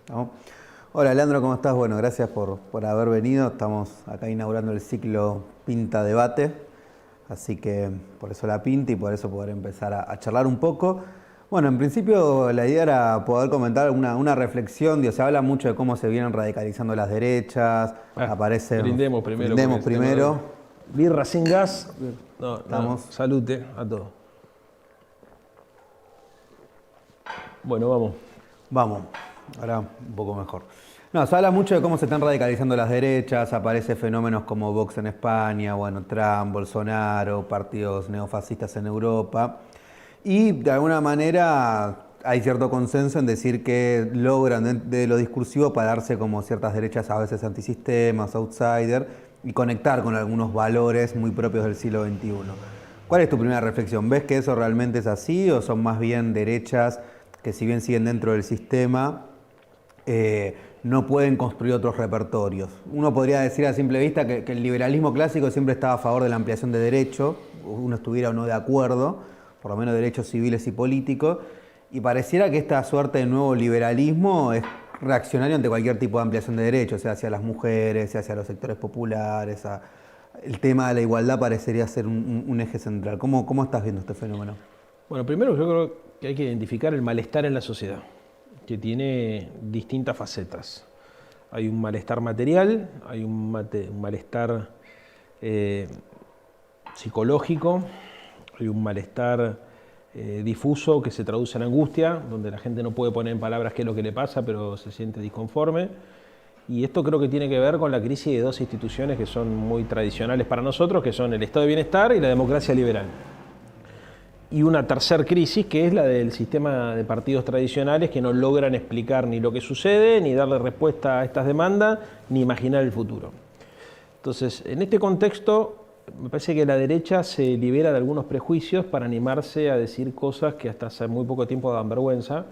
¿No? Hola Leandro, ¿cómo estás? Bueno, gracias por haber venido. Estamos acá inaugurando el ciclo Pinta Debate, así que por eso la pinta y por eso poder empezar a charlar un poco. Bueno, en principio la idea era poder comentar una reflexión. Se habla mucho de cómo se vienen radicalizando las derechas, aparece... Brindemos primero. Brindemos primero. Birra sin gas. Estamos. Salute a todos. Bueno, vamos. Vamos, ahora un poco mejor. No, se habla mucho de cómo se están radicalizando las derechas, aparecen fenómenos como Vox en España, bueno, Trump, Bolsonaro, partidos neofascistas en Europa. Y de alguna manera hay cierto consenso en decir que logran de lo discursivo pararse como ciertas derechas a veces antisistemas, outsider, y conectar con algunos valores muy propios del siglo XXI. ¿Cuál es tu primera reflexión? ¿Ves que eso realmente es así o son más bien derechas que si bien siguen dentro del sistema, no pueden construir otros repertorios? Uno podría decir a simple vista que el liberalismo clásico siempre estaba a favor de la ampliación de derechos, uno estuviera o no de acuerdo, por lo menos derechos civiles y políticos, y pareciera que esta suerte de nuevo liberalismo es reaccionario ante cualquier tipo de ampliación de derechos, sea hacia las mujeres, sea hacia los sectores populares. El tema de la igualdad parecería ser un eje central. ¿Cómo estás viendo este fenómeno? Bueno, primero yo creo que hay que identificar el malestar en la sociedad, que tiene distintas facetas. Hay un malestar material, hay un malestar psicológico, hay un malestar difuso que se traduce en angustia, donde la gente no puede poner en palabras qué es lo que le pasa, pero se siente disconforme. Y esto creo que tiene que ver con la crisis de dos instituciones que son muy tradicionales para nosotros, que son el Estado de Bienestar y la democracia liberal. Y una tercera crisis, que es la del sistema de partidos tradicionales, que no logran explicar ni lo que sucede, ni darle respuesta a estas demandas, ni imaginar el futuro. Entonces, en este contexto, me parece que la derecha se libera de algunos prejuicios para animarse a decir cosas que hasta hace muy poco tiempo daban vergüenza,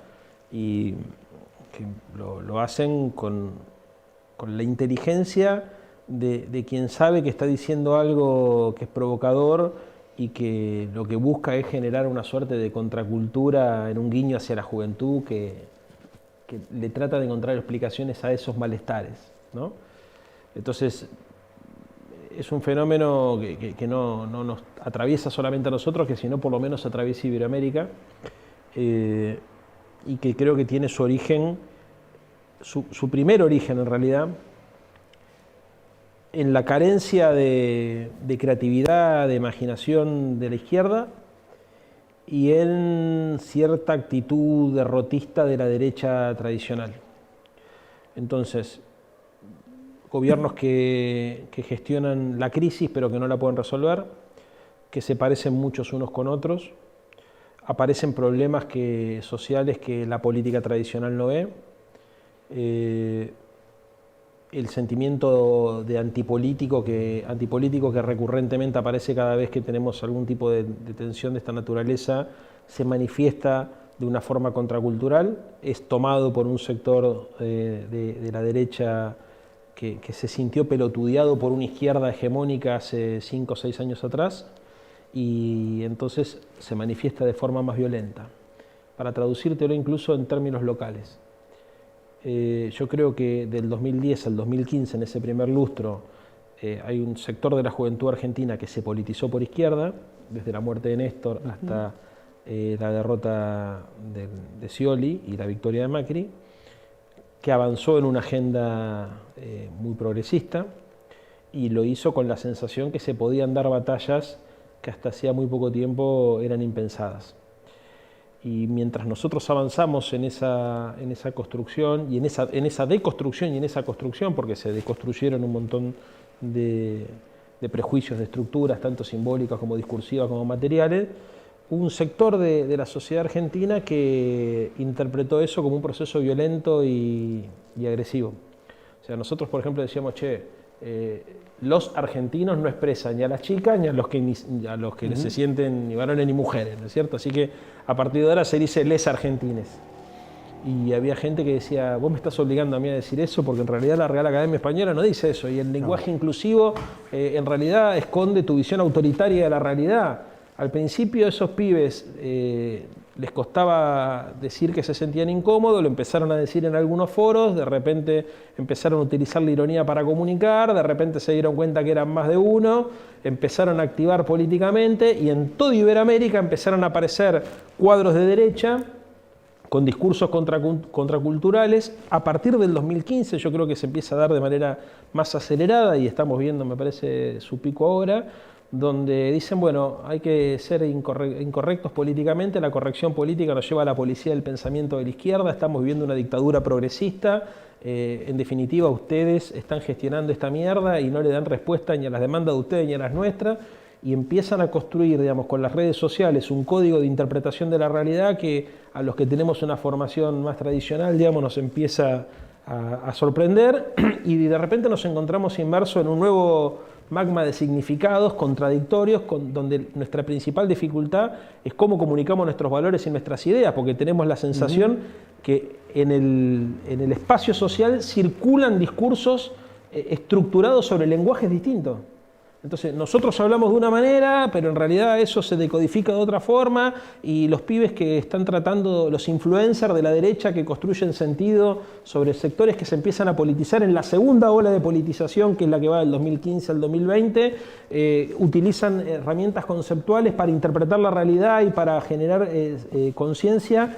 y que lo hacen con la inteligencia de quien sabe que está diciendo algo que es provocador y que lo que busca es generar una suerte de contracultura en un guiño hacia la juventud que le trata de encontrar explicaciones a esos malestares, ¿no? Entonces, es un fenómeno que no nos atraviesa solamente a nosotros, que sino por lo menos atraviesa Iberoamérica, y que creo que tiene su origen, su primer origen en realidad, en la carencia de creatividad, de imaginación de la izquierda y en cierta actitud derrotista de la derecha tradicional. Entonces, gobiernos que gestionan la crisis pero que no la pueden resolver, que se parecen muchos unos con otros, aparecen problemas sociales que la política tradicional no ve, el sentimiento de antipolítico que recurrentemente aparece cada vez que tenemos algún tipo de tensión de esta naturaleza, se manifiesta de una forma contracultural, es tomado por un sector de la derecha que se sintió pelotudeado por una izquierda hegemónica hace 5 o 6 años atrás, y entonces se manifiesta de forma más violenta. Para traducírtelo incluso en términos locales, yo creo que del 2010 al 2015, en ese primer lustro, hay un sector de la juventud argentina que se politizó por izquierda, desde la muerte de Néstor hasta la derrota de Scioli y la victoria de Macri, que avanzó en una agenda muy progresista y lo hizo con la sensación que se podían dar batallas que hasta hacía muy poco tiempo eran impensadas. Y mientras nosotros avanzamos en esa construcción y en esa deconstrucción y en esa construcción, porque se deconstruyeron un montón de prejuicios, de estructuras, tanto simbólicas como discursivas como materiales, un sector de la sociedad argentina que interpretó eso como un proceso violento y agresivo. O sea, nosotros, por ejemplo, decíamos, los argentinos no expresan ni a las chicas ni a los que se sienten ni varones ni mujeres, ¿no es cierto? Así que a partir de ahora se dice les argentines. Y había gente que decía, vos me estás obligando a mí a decir eso, porque en realidad la Real Academia Española no dice eso, y el lenguaje inclusivo en realidad esconde tu visión autoritaria de la realidad. Al principio esos pibes les costaba decir que se sentían incómodos, lo empezaron a decir en algunos foros, de repente empezaron a utilizar la ironía para comunicar, de repente se dieron cuenta que eran más de uno, empezaron a activar políticamente y en toda Iberoamérica empezaron a aparecer cuadros de derecha con discursos contraculturales. A partir del 2015 yo creo que se empieza a dar de manera más acelerada y estamos viendo, me parece, su pico ahora, donde dicen, bueno, hay que ser incorrectos políticamente, la corrección política nos lleva a la policía del pensamiento de la izquierda, estamos viviendo una dictadura progresista, en definitiva ustedes están gestionando esta mierda y no le dan respuesta ni a las demandas de ustedes ni a las nuestras, y empiezan a construir, digamos, con las redes sociales un código de interpretación de la realidad que a los que tenemos una formación más tradicional, digamos, nos empieza a sorprender y de repente nos encontramos inmersos en un nuevo magma de significados contradictorios donde nuestra principal dificultad es cómo comunicamos nuestros valores y nuestras ideas, porque tenemos la sensación que en el espacio social circulan discursos estructurados sobre lenguajes distintos. Entonces, nosotros hablamos de una manera, pero en realidad eso se decodifica de otra forma y los pibes que están tratando, los influencers de la derecha que construyen sentido sobre sectores que se empiezan a politizar en la segunda ola de politización, que es la que va del 2015 al 2020, utilizan herramientas conceptuales para interpretar la realidad y para generar conciencia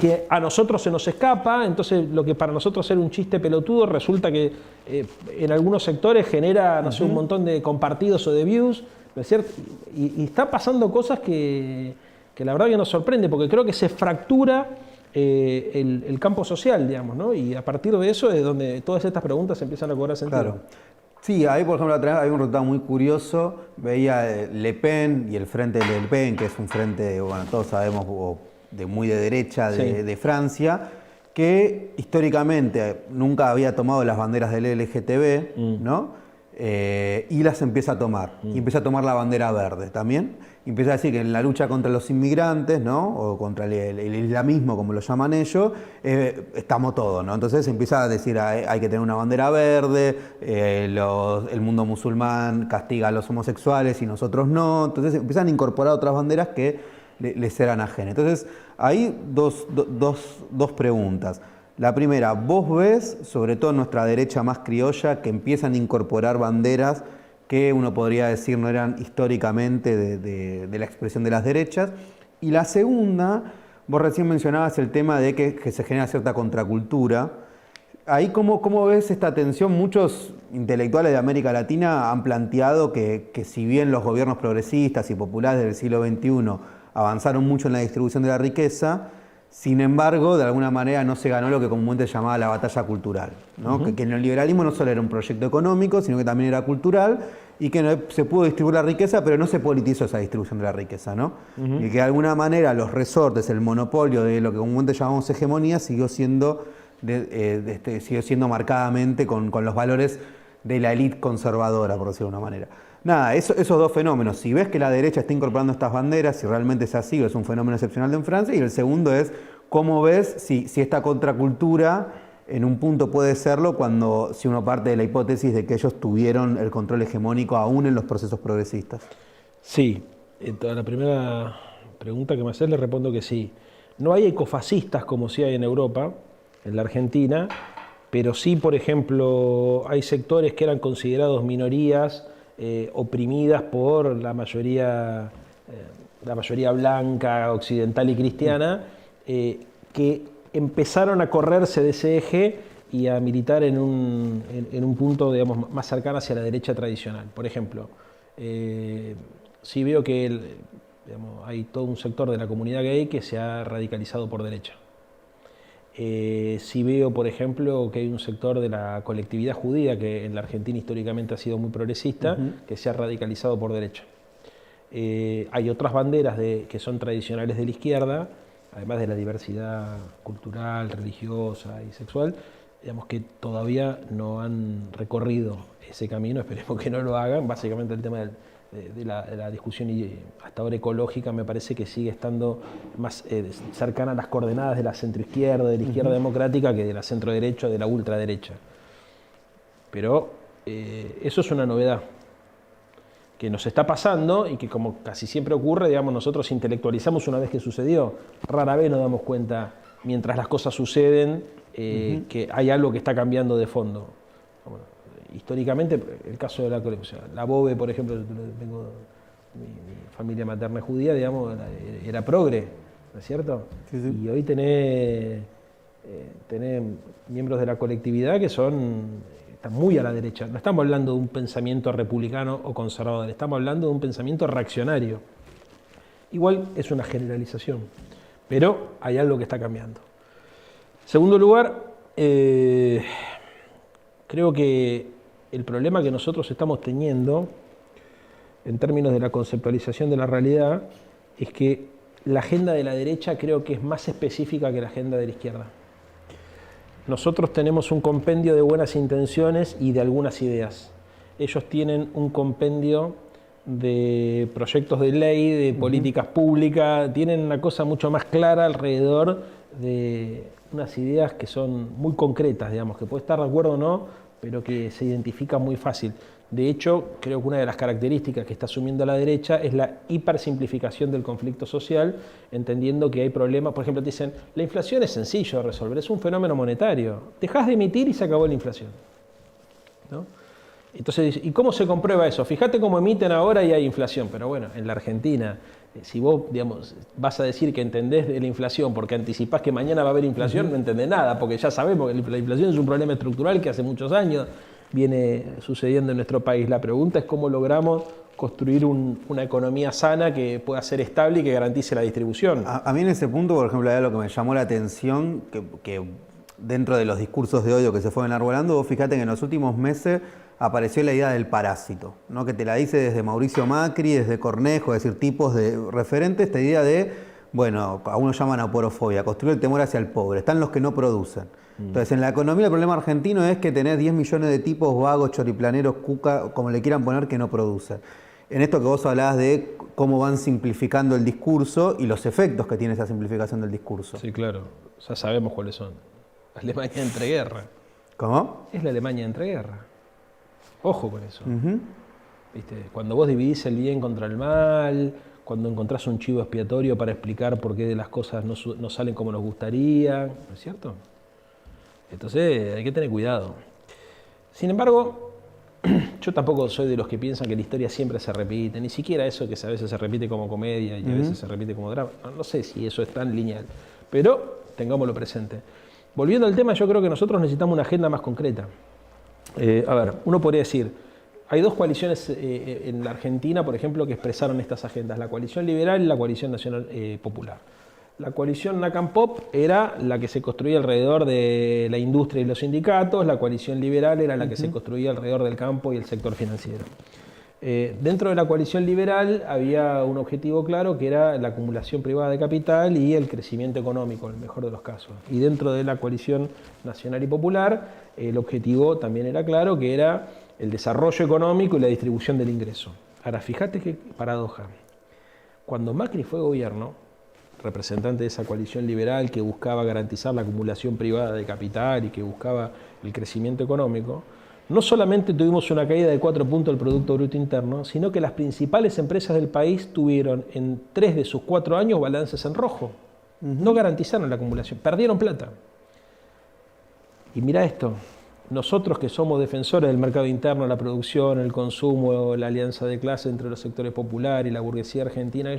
que a nosotros se nos escapa. Entonces lo que para nosotros era un chiste pelotudo resulta que en algunos sectores genera, no sé, un montón de compartidos o de views, ¿no es cierto? Y está pasando cosas que la verdad que nos sorprende, porque creo que se fractura el campo social, digamos, ¿no? Y a partir de eso es donde todas estas preguntas empiezan a cobrar sentido. Claro. Sí, ahí por ejemplo hay un resultado muy curioso, veía Le Pen y el frente de Le Pen, que es un frente, bueno, todos sabemos, muy de derecha de Francia, que históricamente nunca había tomado las banderas del LGTB, ¿no? Y las empieza a tomar. Y empieza a tomar la bandera verde también. Y empieza a decir que en la lucha contra los inmigrantes, ¿no? O contra el islamismo, como lo llaman ellos, estamos todos, ¿no? Entonces empieza a decir hay que tener una bandera verde, el mundo musulmán castiga a los homosexuales y nosotros no. Entonces empiezan a incorporar otras banderas que les eran ajenas. Entonces, hay dos preguntas. La primera, ¿vos ves, sobre todo en nuestra derecha más criolla, que empiezan a incorporar banderas que uno podría decir no eran históricamente de la expresión de las derechas? Y la segunda, vos recién mencionabas el tema de que se genera cierta contracultura. Ahí, ¿cómo ves esta tensión? Muchos intelectuales de América Latina han planteado que si bien los gobiernos progresistas y populares del siglo XXI avanzaron mucho en la distribución de la riqueza, sin embargo, de alguna manera no se ganó lo que comúnmente se llamaba la batalla cultural, ¿no? Que el neoliberalismo no solo era un proyecto económico, sino que también era cultural, y que no, se pudo distribuir la riqueza, pero no se politizó esa distribución de la riqueza, ¿no? Y que de alguna manera los resortes, el monopolio de lo que comúnmente llamamos hegemonía, siguió siendo marcadamente con los valores de la élite conservadora, por decirlo de una manera. Nada, esos dos fenómenos. Si ves que la derecha está incorporando estas banderas, si realmente es así o es un fenómeno excepcional en Francia. Y el segundo es, ¿cómo ves si esta contracultura en un punto puede serlo si uno parte de la hipótesis de que ellos tuvieron el control hegemónico aún en los procesos progresistas? Sí, a la primera pregunta que me haces le respondo que sí. No hay ecofascistas como sí hay en Europa, en la Argentina, pero sí, por ejemplo, hay sectores que eran considerados minorías, oprimidas por la mayoría blanca, occidental y cristiana, que empezaron a correrse de ese eje y a militar en un punto, digamos, más cercano hacia la derecha tradicional. Por ejemplo, sí veo que hay todo un sector de la comunidad gay que se ha radicalizado por derecha. Sí veo, por ejemplo, que hay un sector de la colectividad judía que en la Argentina históricamente ha sido muy progresista, que se ha radicalizado por derecha. Hay otras banderas que son tradicionales de la izquierda, además de la diversidad cultural, religiosa y sexual, digamos que todavía no han recorrido ese camino, esperemos que no lo hagan. Básicamente el tema de la discusión hasta ahora ecológica me parece que sigue estando más cercana a las coordenadas de la centroizquierda, de la izquierda democrática, que de la centroderecha, de la ultraderecha. Pero eso es una novedad que nos está pasando y que, como casi siempre ocurre, digamos, nosotros intelectualizamos una vez que sucedió. Rara vez nos damos cuenta, mientras las cosas suceden, que hay algo que está cambiando de fondo. Bueno, históricamente, el caso de la BOVE, por ejemplo, tengo mi familia materna judía, digamos, era progre, ¿no es cierto? Sí, sí. Y hoy tenés miembros de la colectividad que están muy a la derecha. No estamos hablando de un pensamiento republicano o conservador, estamos hablando de un pensamiento reaccionario. Igual es una generalización, pero hay algo que está cambiando. Segundo lugar, creo que el problema que nosotros estamos teniendo en términos de la conceptualización de la realidad es que la agenda de la derecha creo que es más específica que la agenda de la izquierda. Nosotros tenemos un compendio de buenas intenciones y de algunas ideas. Ellos tienen un compendio de proyectos de ley, de políticas públicas, tienen una cosa mucho más clara alrededor de unas ideas que son muy concretas, digamos, que puede estar de acuerdo o no, pero que se identifican muy fácil. De hecho, creo que una de las características que está asumiendo la derecha es la hipersimplificación del conflicto social, entendiendo que hay problemas. Por ejemplo, te dicen, la inflación es sencillo de resolver, es un fenómeno monetario. Dejás de emitir y se acabó la inflación, ¿no? Entonces, ¿y cómo se comprueba eso? Fíjate cómo emiten ahora y hay inflación. Pero bueno, en la Argentina, si vos, digamos, vas a decir que entendés de la inflación porque anticipás que mañana va a haber inflación, no entendés nada, porque ya sabemos que la inflación es un problema estructural que hace muchos años viene sucediendo en nuestro país. La pregunta es cómo logramos construir una economía sana que pueda ser estable y que garantice la distribución. A mí en ese punto, por ejemplo, lo que me llamó la atención, que dentro de los discursos de odio que se fueron enarbolando, vos fíjate que en los últimos meses apareció la idea del parásito, ¿no? Que te la dice desde Mauricio Macri, desde Cornejo, es decir, tipos de referentes, esta idea de, bueno, algunos llaman aporofobia, construir el temor hacia el pobre, están los que no producen. Entonces, en la economía el problema argentino es que tenés 10 millones de tipos vagos, choriplaneros, cuca, como le quieran poner, que no producen. En esto que vos hablabas de cómo van simplificando el discurso y los efectos que tiene esa simplificación del discurso. Sí, claro, ya sabemos cuáles son. Alemania entreguerra. ¿Cómo? Es la Alemania entreguerra. Ojo con eso. ¿Viste? Cuando vos dividís el bien contra el mal, cuando encontrás un chivo expiatorio para explicar por qué las cosas no salen como nos gustaría, ¿no es cierto? Entonces hay que tener cuidado. Sin embargo, yo tampoco soy de los que piensan que la historia siempre se repite, ni siquiera eso que a veces se repite como comedia y a veces se repite como drama. No sé si eso es tan lineal, pero tengámoslo presente. Volviendo al tema, yo creo que nosotros necesitamos una agenda más concreta. A ver, uno podría decir, hay dos coaliciones en la Argentina, por ejemplo, que expresaron estas agendas, la coalición liberal y la coalición nacional popular. La coalición NACAM-POP era la que se construía alrededor de la industria y los sindicatos, la coalición liberal era la que se construía alrededor del campo y el sector financiero. Dentro de la coalición liberal había un objetivo claro que era la acumulación privada de capital y el crecimiento económico, en el mejor de los casos. Y dentro de la coalición nacional y popular, el objetivo también era claro que era el desarrollo económico y la distribución del ingreso. Ahora, fíjate qué paradoja. Cuando Macri fue gobierno, representante de esa coalición liberal que buscaba garantizar la acumulación privada de capital y que buscaba el crecimiento económico, no solamente tuvimos una caída de 4 puntos del Producto Bruto Interno, sino que las principales empresas del país tuvieron en 3 de sus 4 años balances en rojo. No garantizaron la acumulación, perdieron plata. Y mira esto, nosotros que somos defensores del mercado interno, la producción, el consumo, la alianza de clase entre los sectores populares y la burguesía argentina,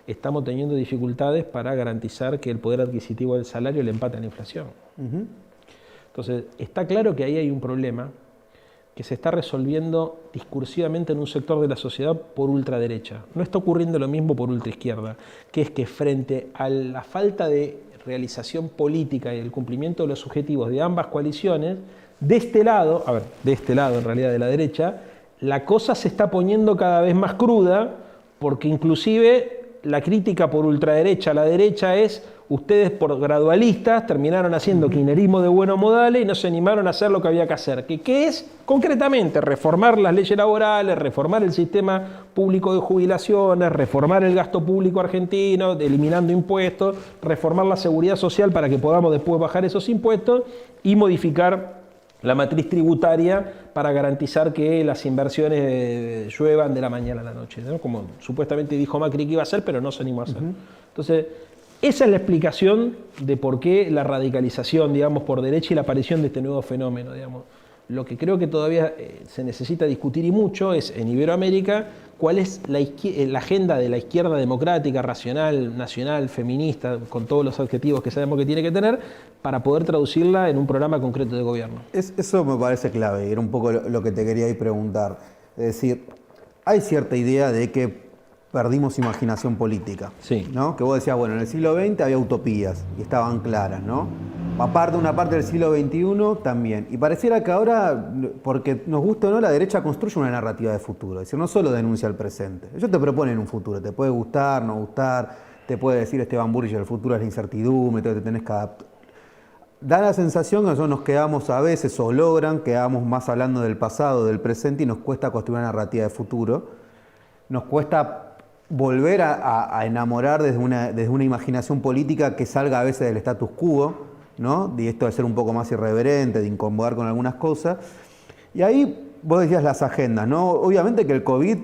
estamos teniendo dificultades para garantizar que el poder adquisitivo del salario le empate a la inflación. Entonces, está claro que ahí hay un problema que se está resolviendo discursivamente en un sector de la sociedad por ultraderecha. No está ocurriendo lo mismo por ultraizquierda, que es que frente a la falta de realización política y el cumplimiento de los objetivos de ambas coaliciones, de este lado en realidad de la derecha, la cosa se está poniendo cada vez más cruda, porque inclusive la crítica por ultraderecha a la derecha es: ustedes por gradualistas terminaron haciendo kirchnerismo de buenos modales y no se animaron a hacer lo que había que hacer. ¿Qué es? Concretamente, reformar las leyes laborales, reformar el sistema público de jubilaciones, reformar el gasto público argentino, eliminando impuestos, reformar la seguridad social para que podamos después bajar esos impuestos y modificar la matriz tributaria para garantizar que las inversiones lluevan de la mañana a la noche, ¿no? Como supuestamente dijo Macri que iba a hacer, pero no se animó a hacer. Entonces, esa es la explicación de por qué la radicalización, digamos, por derecha y la aparición de este nuevo fenómeno, digamos. Lo que creo que todavía se necesita discutir y mucho es, en Iberoamérica, cuál es la agenda de la izquierda democrática, racional, nacional, feminista, con todos los adjetivos que sabemos que tiene que tener, para poder traducirla en un programa concreto de gobierno. Eso me parece clave, y era un poco lo que te quería ir preguntar. Es decir, hay cierta idea de que perdimos imaginación política, Sí. ¿no? Que vos decías, bueno, en el siglo XX había utopías y estaban claras, ¿no? Aparte, una parte del siglo XXI también. Y pareciera que ahora, porque nos gusta o no, la derecha construye una narrativa de futuro. Es decir, no solo denuncia el presente. Ellos te proponen un futuro. Te puede gustar, no gustar. Te puede decir Esteban Burrich, el futuro es la incertidumbre, entonces te tenés que adaptar. Da la sensación que nosotros nos quedamos a veces, o logran, quedamos más hablando del pasado, del presente, y nos cuesta construir una narrativa de futuro. Nos cuesta volver a enamorar desde una imaginación política que salga a veces del status quo, ¿no? Y esto de ser un poco más irreverente, de incomodar con algunas cosas. Y ahí vos decías las agendas, ¿no? Obviamente que el COVID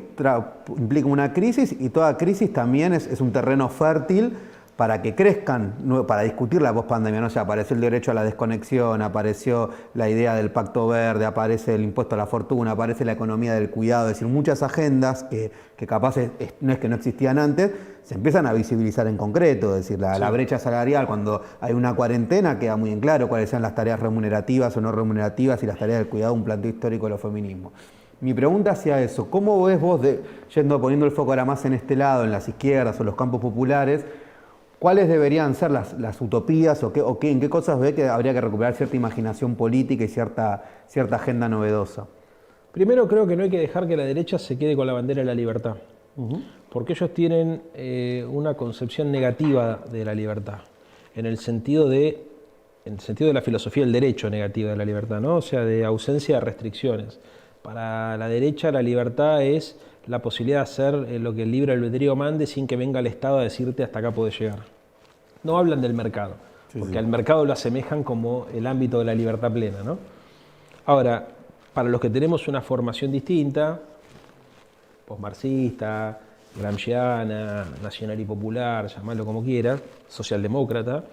implica una crisis, y toda crisis también es un terreno fértil para que crezcan, para discutir la pospandemia, ¿no? O sea, apareció el derecho a la desconexión, apareció la idea del pacto verde, aparece el impuesto a la fortuna, aparece la economía del cuidado, es decir, muchas agendas que capaz no es que no existían antes, se empiezan a visibilizar en concreto, es decir, la brecha salarial, cuando hay una cuarentena, queda muy en claro cuáles sean las tareas remunerativas o no remunerativas y las tareas del cuidado, un planteo histórico de los feminismos. Mi pregunta hacia eso, ¿cómo ves vos, poniendo el foco ahora más en este lado, en las izquierdas o los campos populares, cuáles deberían ser las utopías o en qué cosas ves que habría que recuperar cierta imaginación política y cierta agenda novedosa? Primero, creo que no hay que dejar que la derecha se quede con la bandera de la libertad, porque ellos tienen una concepción negativa de la libertad, en el sentido de la filosofía del derecho negativa de la libertad, ¿no? O sea, de ausencia de restricciones. Para la derecha la libertad es la posibilidad de hacer lo que el libre albedrío mande sin que venga el Estado a decirte hasta acá podés llegar. No hablan del mercado, porque al mercado lo asemejan como el ámbito de la libertad plena, ¿no? Ahora, para los que tenemos una formación distinta, posmarxista, gramsciana, nacional y popular, llamarlo como quieras, socialdemócrata,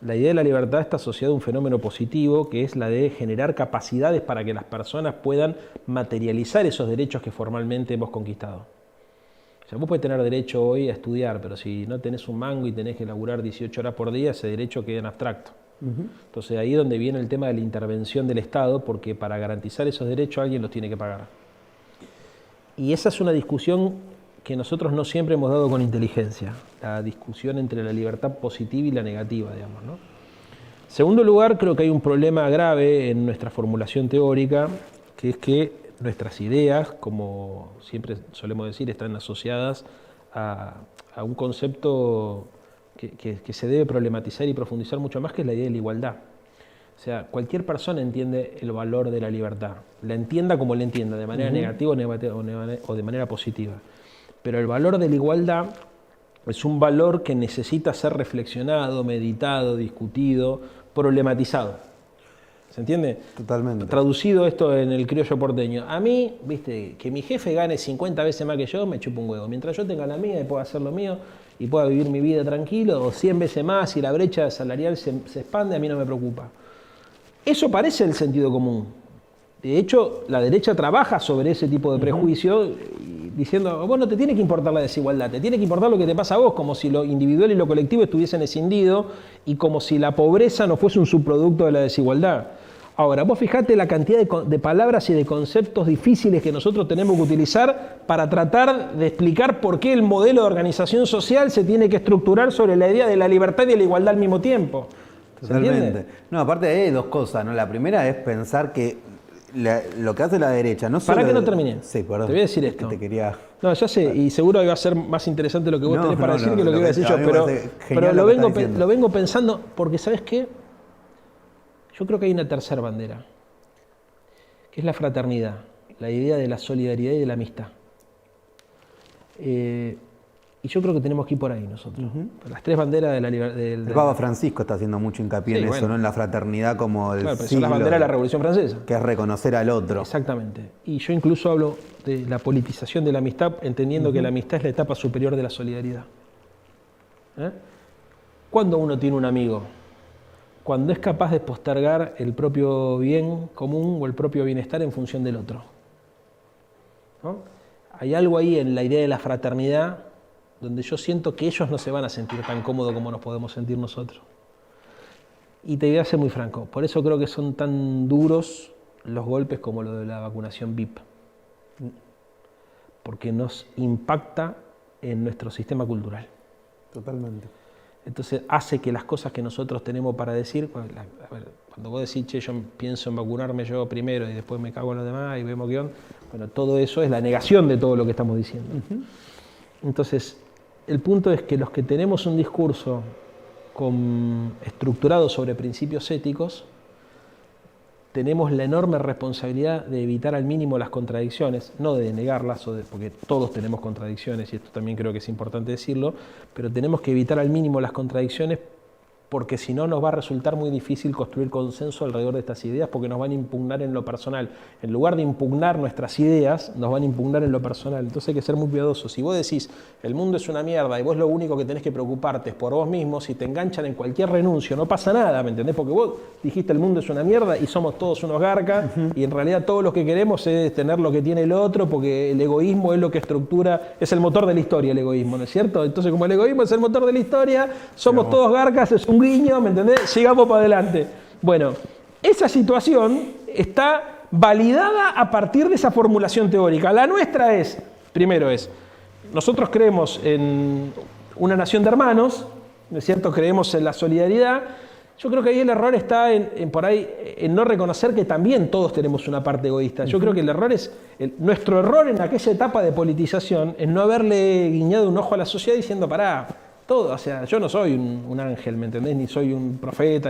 la idea de la libertad está asociada a un fenómeno positivo que es la de generar capacidades para que las personas puedan materializar esos derechos que formalmente hemos conquistado. O sea, vos podés tener derecho hoy a estudiar, pero si no tenés un mango y tenés que laburar 18 horas por día, ese derecho queda en abstracto. Entonces ahí es donde viene el tema de la intervención del Estado, porque para garantizar esos derechos alguien los tiene que pagar. Y esa es una discusión que nosotros no siempre hemos dado con inteligencia, la discusión entre la libertad positiva y la negativa, digamos, ¿no? Segundo lugar, creo que hay un problema grave en nuestra formulación teórica, que es que nuestras ideas, como siempre solemos decir, están asociadas a un concepto que se debe problematizar y profundizar mucho más, que es la idea de la igualdad. O sea, cualquier persona entiende el valor de la libertad, la entienda como la entienda, de manera negativa o de manera positiva. Pero el valor de la igualdad es un valor que necesita ser reflexionado, meditado, discutido, problematizado. ¿Se entiende? Totalmente. Traducido esto en el criollo porteño. A mí, viste, que mi jefe gane 50 veces más que yo, me chupa un huevo. Mientras yo tenga la mía y pueda hacer lo mío y pueda vivir mi vida tranquilo, o 100 veces más y la brecha salarial se expande, a mí no me preocupa. Eso parece el sentido común. De hecho, la derecha trabaja sobre ese tipo de prejuicio, diciendo, vos no te tiene que importar la desigualdad, te tiene que importar lo que te pasa a vos, como si lo individual y lo colectivo estuviesen escindidos y como si la pobreza no fuese un subproducto de la desigualdad. Ahora, vos fijate la cantidad de palabras y de conceptos difíciles que nosotros tenemos que utilizar para tratar de explicar por qué el modelo de organización social se tiene que estructurar sobre la idea de la libertad y de la igualdad al mismo tiempo. Totalmente. No, aparte de ahí hay dos cosas, ¿no? La primera es pensar que lo que hace la derecha no solo... ¿Para que no termine? Sí, perdón. Te voy a decir esto. Te quería... No, ya sé, y seguro iba a ser más interesante lo que vos tenés para decir que lo que iba a decir yo, pero lo vengo pensando, porque ¿sabes qué? Yo creo que hay una tercera bandera, que es la fraternidad, la idea de la solidaridad y de la amistad. Y Y yo creo que tenemos que ir por ahí nosotros. Las tres banderas de la libertad. El Papa Francisco está haciendo mucho hincapié en eso, ¿no? En la fraternidad como el claro, pero son las banderas de la Revolución Francesa. Que es reconocer al otro. Exactamente. Y yo incluso hablo de la politización de la amistad, entendiendo que la amistad es la etapa superior de la solidaridad. ¿Cuándo uno tiene un amigo? Cuando es capaz de postergar el propio bien común o el propio bienestar en función del otro. ¿No? Hay algo ahí en la idea de la fraternidad donde yo siento que ellos no se van a sentir tan cómodos como nos podemos sentir nosotros. Y te voy a ser muy franco, por eso creo que son tan duros los golpes como lo de la vacunación VIP. Porque nos impacta en nuestro sistema cultural. Totalmente. Entonces hace que las cosas que nosotros tenemos para decir, a ver, cuando vos decís, che, yo pienso en vacunarme yo primero y después me cago en los demás y vemos qué onda, bueno, todo eso es la negación de todo lo que estamos diciendo. Entonces, el punto es que los que tenemos un discurso estructurado sobre principios éticos, tenemos la enorme responsabilidad de evitar al mínimo las contradicciones, no de negarlas, porque todos tenemos contradicciones, y esto también creo que es importante decirlo, pero tenemos que evitar al mínimo las contradicciones porque si no nos va a resultar muy difícil construir consenso alrededor de estas ideas porque nos van a impugnar en lo personal. En lugar de impugnar nuestras ideas, nos van a impugnar en lo personal. Entonces hay que ser muy cuidadosos. Si vos decís, el mundo es una mierda y vos lo único que tenés que preocuparte es por vos mismo, si te enganchan en cualquier renuncio, no pasa nada, ¿me entendés? Porque vos dijiste el mundo es una mierda y somos todos unos garcas y en realidad todo lo que queremos es tener lo que tiene el otro porque el egoísmo es lo que estructura, es el motor de la historia el egoísmo, ¿no es cierto? Entonces como el egoísmo es el motor de la historia, somos todos garcas, es un guiño, ¿me entendés? Sigamos para adelante. Bueno, esa situación está validada a partir de esa formulación teórica. La nuestra es, primero es, nosotros creemos en una nación de hermanos, ¿no es cierto? Creemos en la solidaridad. Yo creo que ahí el error está en no reconocer que también todos tenemos una parte egoísta. Yo creo que el error es, nuestro error en aquella etapa de politización es no haberle guiñado un ojo a la sociedad diciendo, pará, todo, o sea, yo no soy un ángel, ¿me entendés? Ni soy un profeta,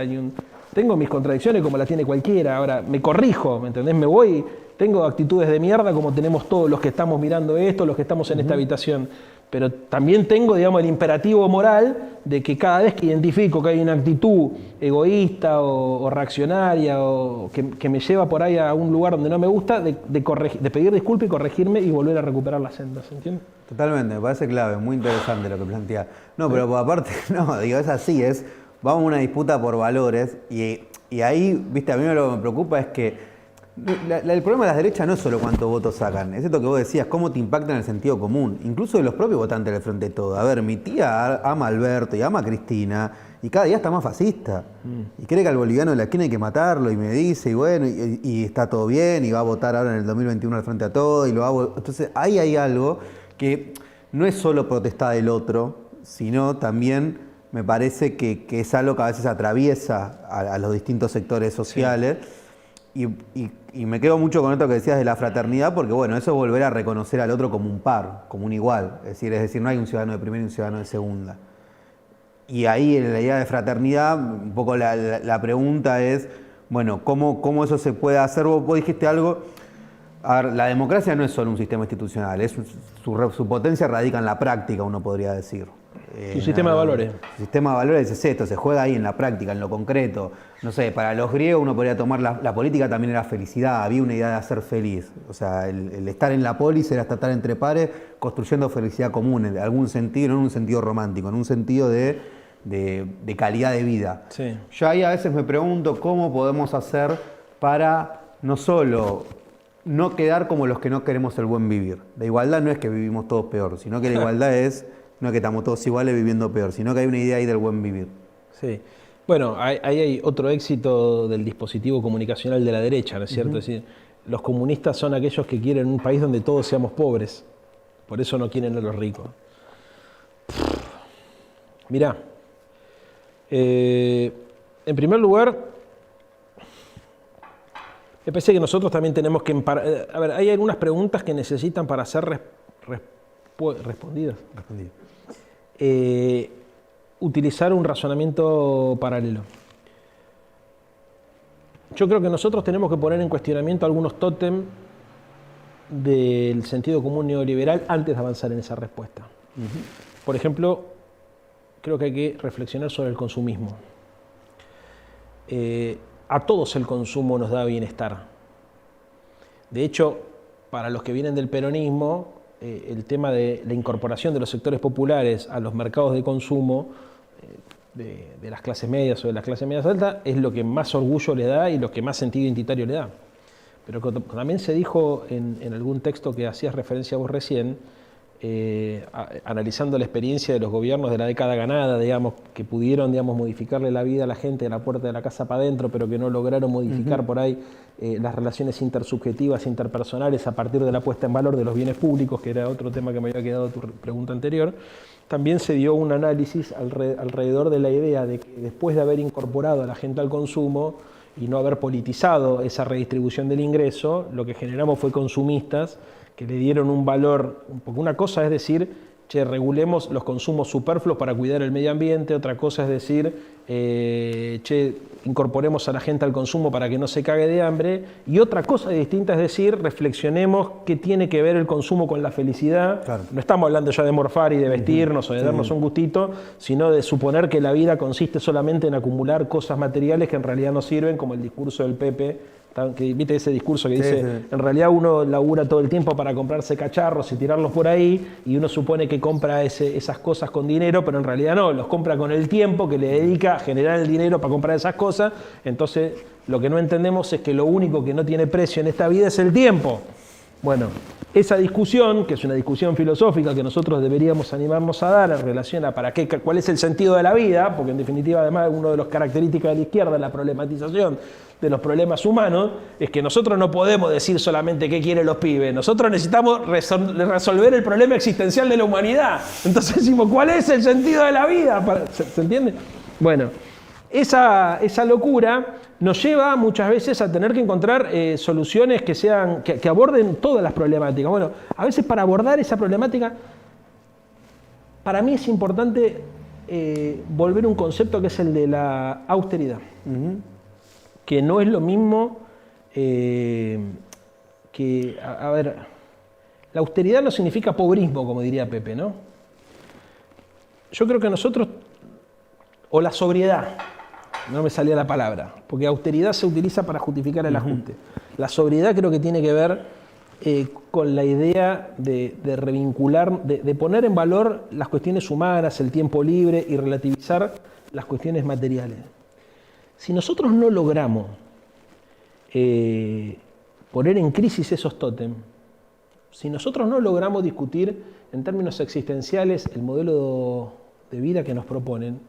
tengo mis contradicciones como las tiene cualquiera, ahora me corrijo, ¿me entendés? Me voy, tengo actitudes de mierda como tenemos todos los que estamos mirando esto, los que estamos en esta habitación, pero también tengo, digamos, el imperativo moral de que cada vez que identifico que hay una actitud egoísta o reaccionaria o que me lleva por ahí a un lugar donde no me gusta, de pedir disculpas y corregirme y volver a recuperar las sendas, ¿entiendes? Totalmente, me parece clave, muy interesante lo que plantea. No, pero aparte, no, digo, es así, vamos a una disputa por valores y ahí, viste, a mí lo que me preocupa es que el problema de las derechas no es solo cuántos votos sacan, es esto que vos decías, cómo te impacta en el sentido común, incluso de los propios votantes del Frente de Todo. A ver, mi tía ama a Alberto y ama a Cristina y cada día está más fascista y cree que al boliviano de la esquina hay que matarlo y me dice, y bueno, y está todo bien y va a votar ahora en el 2021 al Frente a Todo y lo hago. Entonces ahí hay algo que no es solo protestar del otro, sino también me parece que es algo que a veces atraviesa a los distintos sectores sociales. Sí. Y me quedo mucho con esto que decías de la fraternidad, porque bueno, eso es volver a reconocer al otro como un par, como un igual. Es decir, no hay un ciudadano de primera y un ciudadano de segunda. Y ahí en la idea de fraternidad, un poco la pregunta es, bueno, ¿cómo eso se puede hacer? Vos dijiste algo. A ver, la democracia no es solo un sistema institucional, su potencia radica en la práctica, uno podría decir. Su sistema de valores. El sistema de valores es esto, se juega ahí en la práctica, en lo concreto. No sé, para los griegos uno podría tomar la política también era felicidad, había una idea de hacer feliz. O sea, el estar en la polis era estar entre pares construyendo felicidad común, en algún sentido, no en un sentido romántico, en un sentido de calidad de vida. Sí. Yo ahí a veces me pregunto cómo podemos hacer para no solo no quedar como los que no queremos el buen vivir. La igualdad no es que vivimos todos peor, sino que la igualdad no es que estamos todos iguales viviendo peor, sino que hay una idea ahí del buen vivir. Sí. Bueno, ahí hay otro éxito del dispositivo comunicacional de la derecha, ¿no es cierto? Es decir, los comunistas son aquellos que quieren un país donde todos seamos pobres. Por eso no quieren a los ricos. Mirá, en primer lugar, me parece que nosotros también tenemos que... A ver, hay algunas preguntas que necesitan para ser respondidas. Utilizar un razonamiento paralelo. Yo creo que nosotros tenemos que poner en cuestionamiento algunos tótem del sentido común neoliberal antes de avanzar en esa respuesta. Por ejemplo, creo que hay que reflexionar sobre el consumismo. A todos el consumo nos da bienestar. De hecho, para los que vienen del peronismo, el tema de la incorporación de los sectores populares a los mercados de consumo de las clases medias o de las clases medias altas es lo que más orgullo le da y lo que más sentido identitario le da. Pero también se dijo en algún texto que hacías referencia vos recién, analizando la experiencia de los gobiernos de la década ganada, digamos, que pudieron, digamos, modificarle la vida a la gente de la puerta de la casa para adentro, pero que no lograron modificar por ahí las relaciones intersubjetivas, interpersonales, a partir de la puesta en valor de los bienes públicos, que era otro tema que me había quedado tu pregunta anterior. También se dio un análisis alrededor de la idea de que después de haber incorporado a la gente al consumo y no haber politizado esa redistribución del ingreso, lo que generamos fue consumistas que le dieron un valor, porque una cosa es decir, che, regulemos los consumos superfluos para cuidar el medio ambiente, otra cosa es decir, che, incorporemos a la gente al consumo para que no se cague de hambre, y otra cosa distinta es decir, reflexionemos qué tiene que ver el consumo con la felicidad. Claro. No estamos hablando ya de morfar y de vestirnos o de darnos un gustito, sino de suponer que la vida consiste solamente en acumular cosas materiales que en realidad no sirven, como el discurso del Pepe, que viste ese discurso que dice, en realidad uno labura todo el tiempo para comprarse cacharros y tirarlos por ahí, y uno supone que compra esas cosas con dinero, pero en realidad no, los compra con el tiempo que le dedica a generar el dinero para comprar esas cosas. Entonces lo que no entendemos es que lo único que no tiene precio en esta vida es el tiempo. Bueno, esa discusión, que es una discusión filosófica que nosotros deberíamos animarnos a dar en relación a cuál es el sentido de la vida, porque en definitiva además una de las características de la izquierda, la problematización de los problemas humanos, es que nosotros no podemos decir solamente qué quieren los pibes, nosotros necesitamos resolver el problema existencial de la humanidad. Entonces decimos, ¿cuál es el sentido de la vida? ¿Se entiende? Bueno, esa locura nos lleva muchas veces a tener que encontrar soluciones que aborden todas las problemáticas. Bueno, a veces para abordar esa problemática, para mí es importante volver a un concepto que es el de la austeridad. Que no es lo mismo a ver, la austeridad no significa pobrismo, como diría Pepe, ¿no? Yo creo que nosotros, o la sobriedad, no me salía la palabra, porque austeridad se utiliza para justificar el ajuste. La sobriedad creo que tiene que ver con la idea de revincular, de poner en valor las cuestiones humanas, el tiempo libre y relativizar las cuestiones materiales. Si nosotros no logramos poner en crisis esos tótems, si nosotros no logramos discutir en términos existenciales el modelo de vida que nos proponen,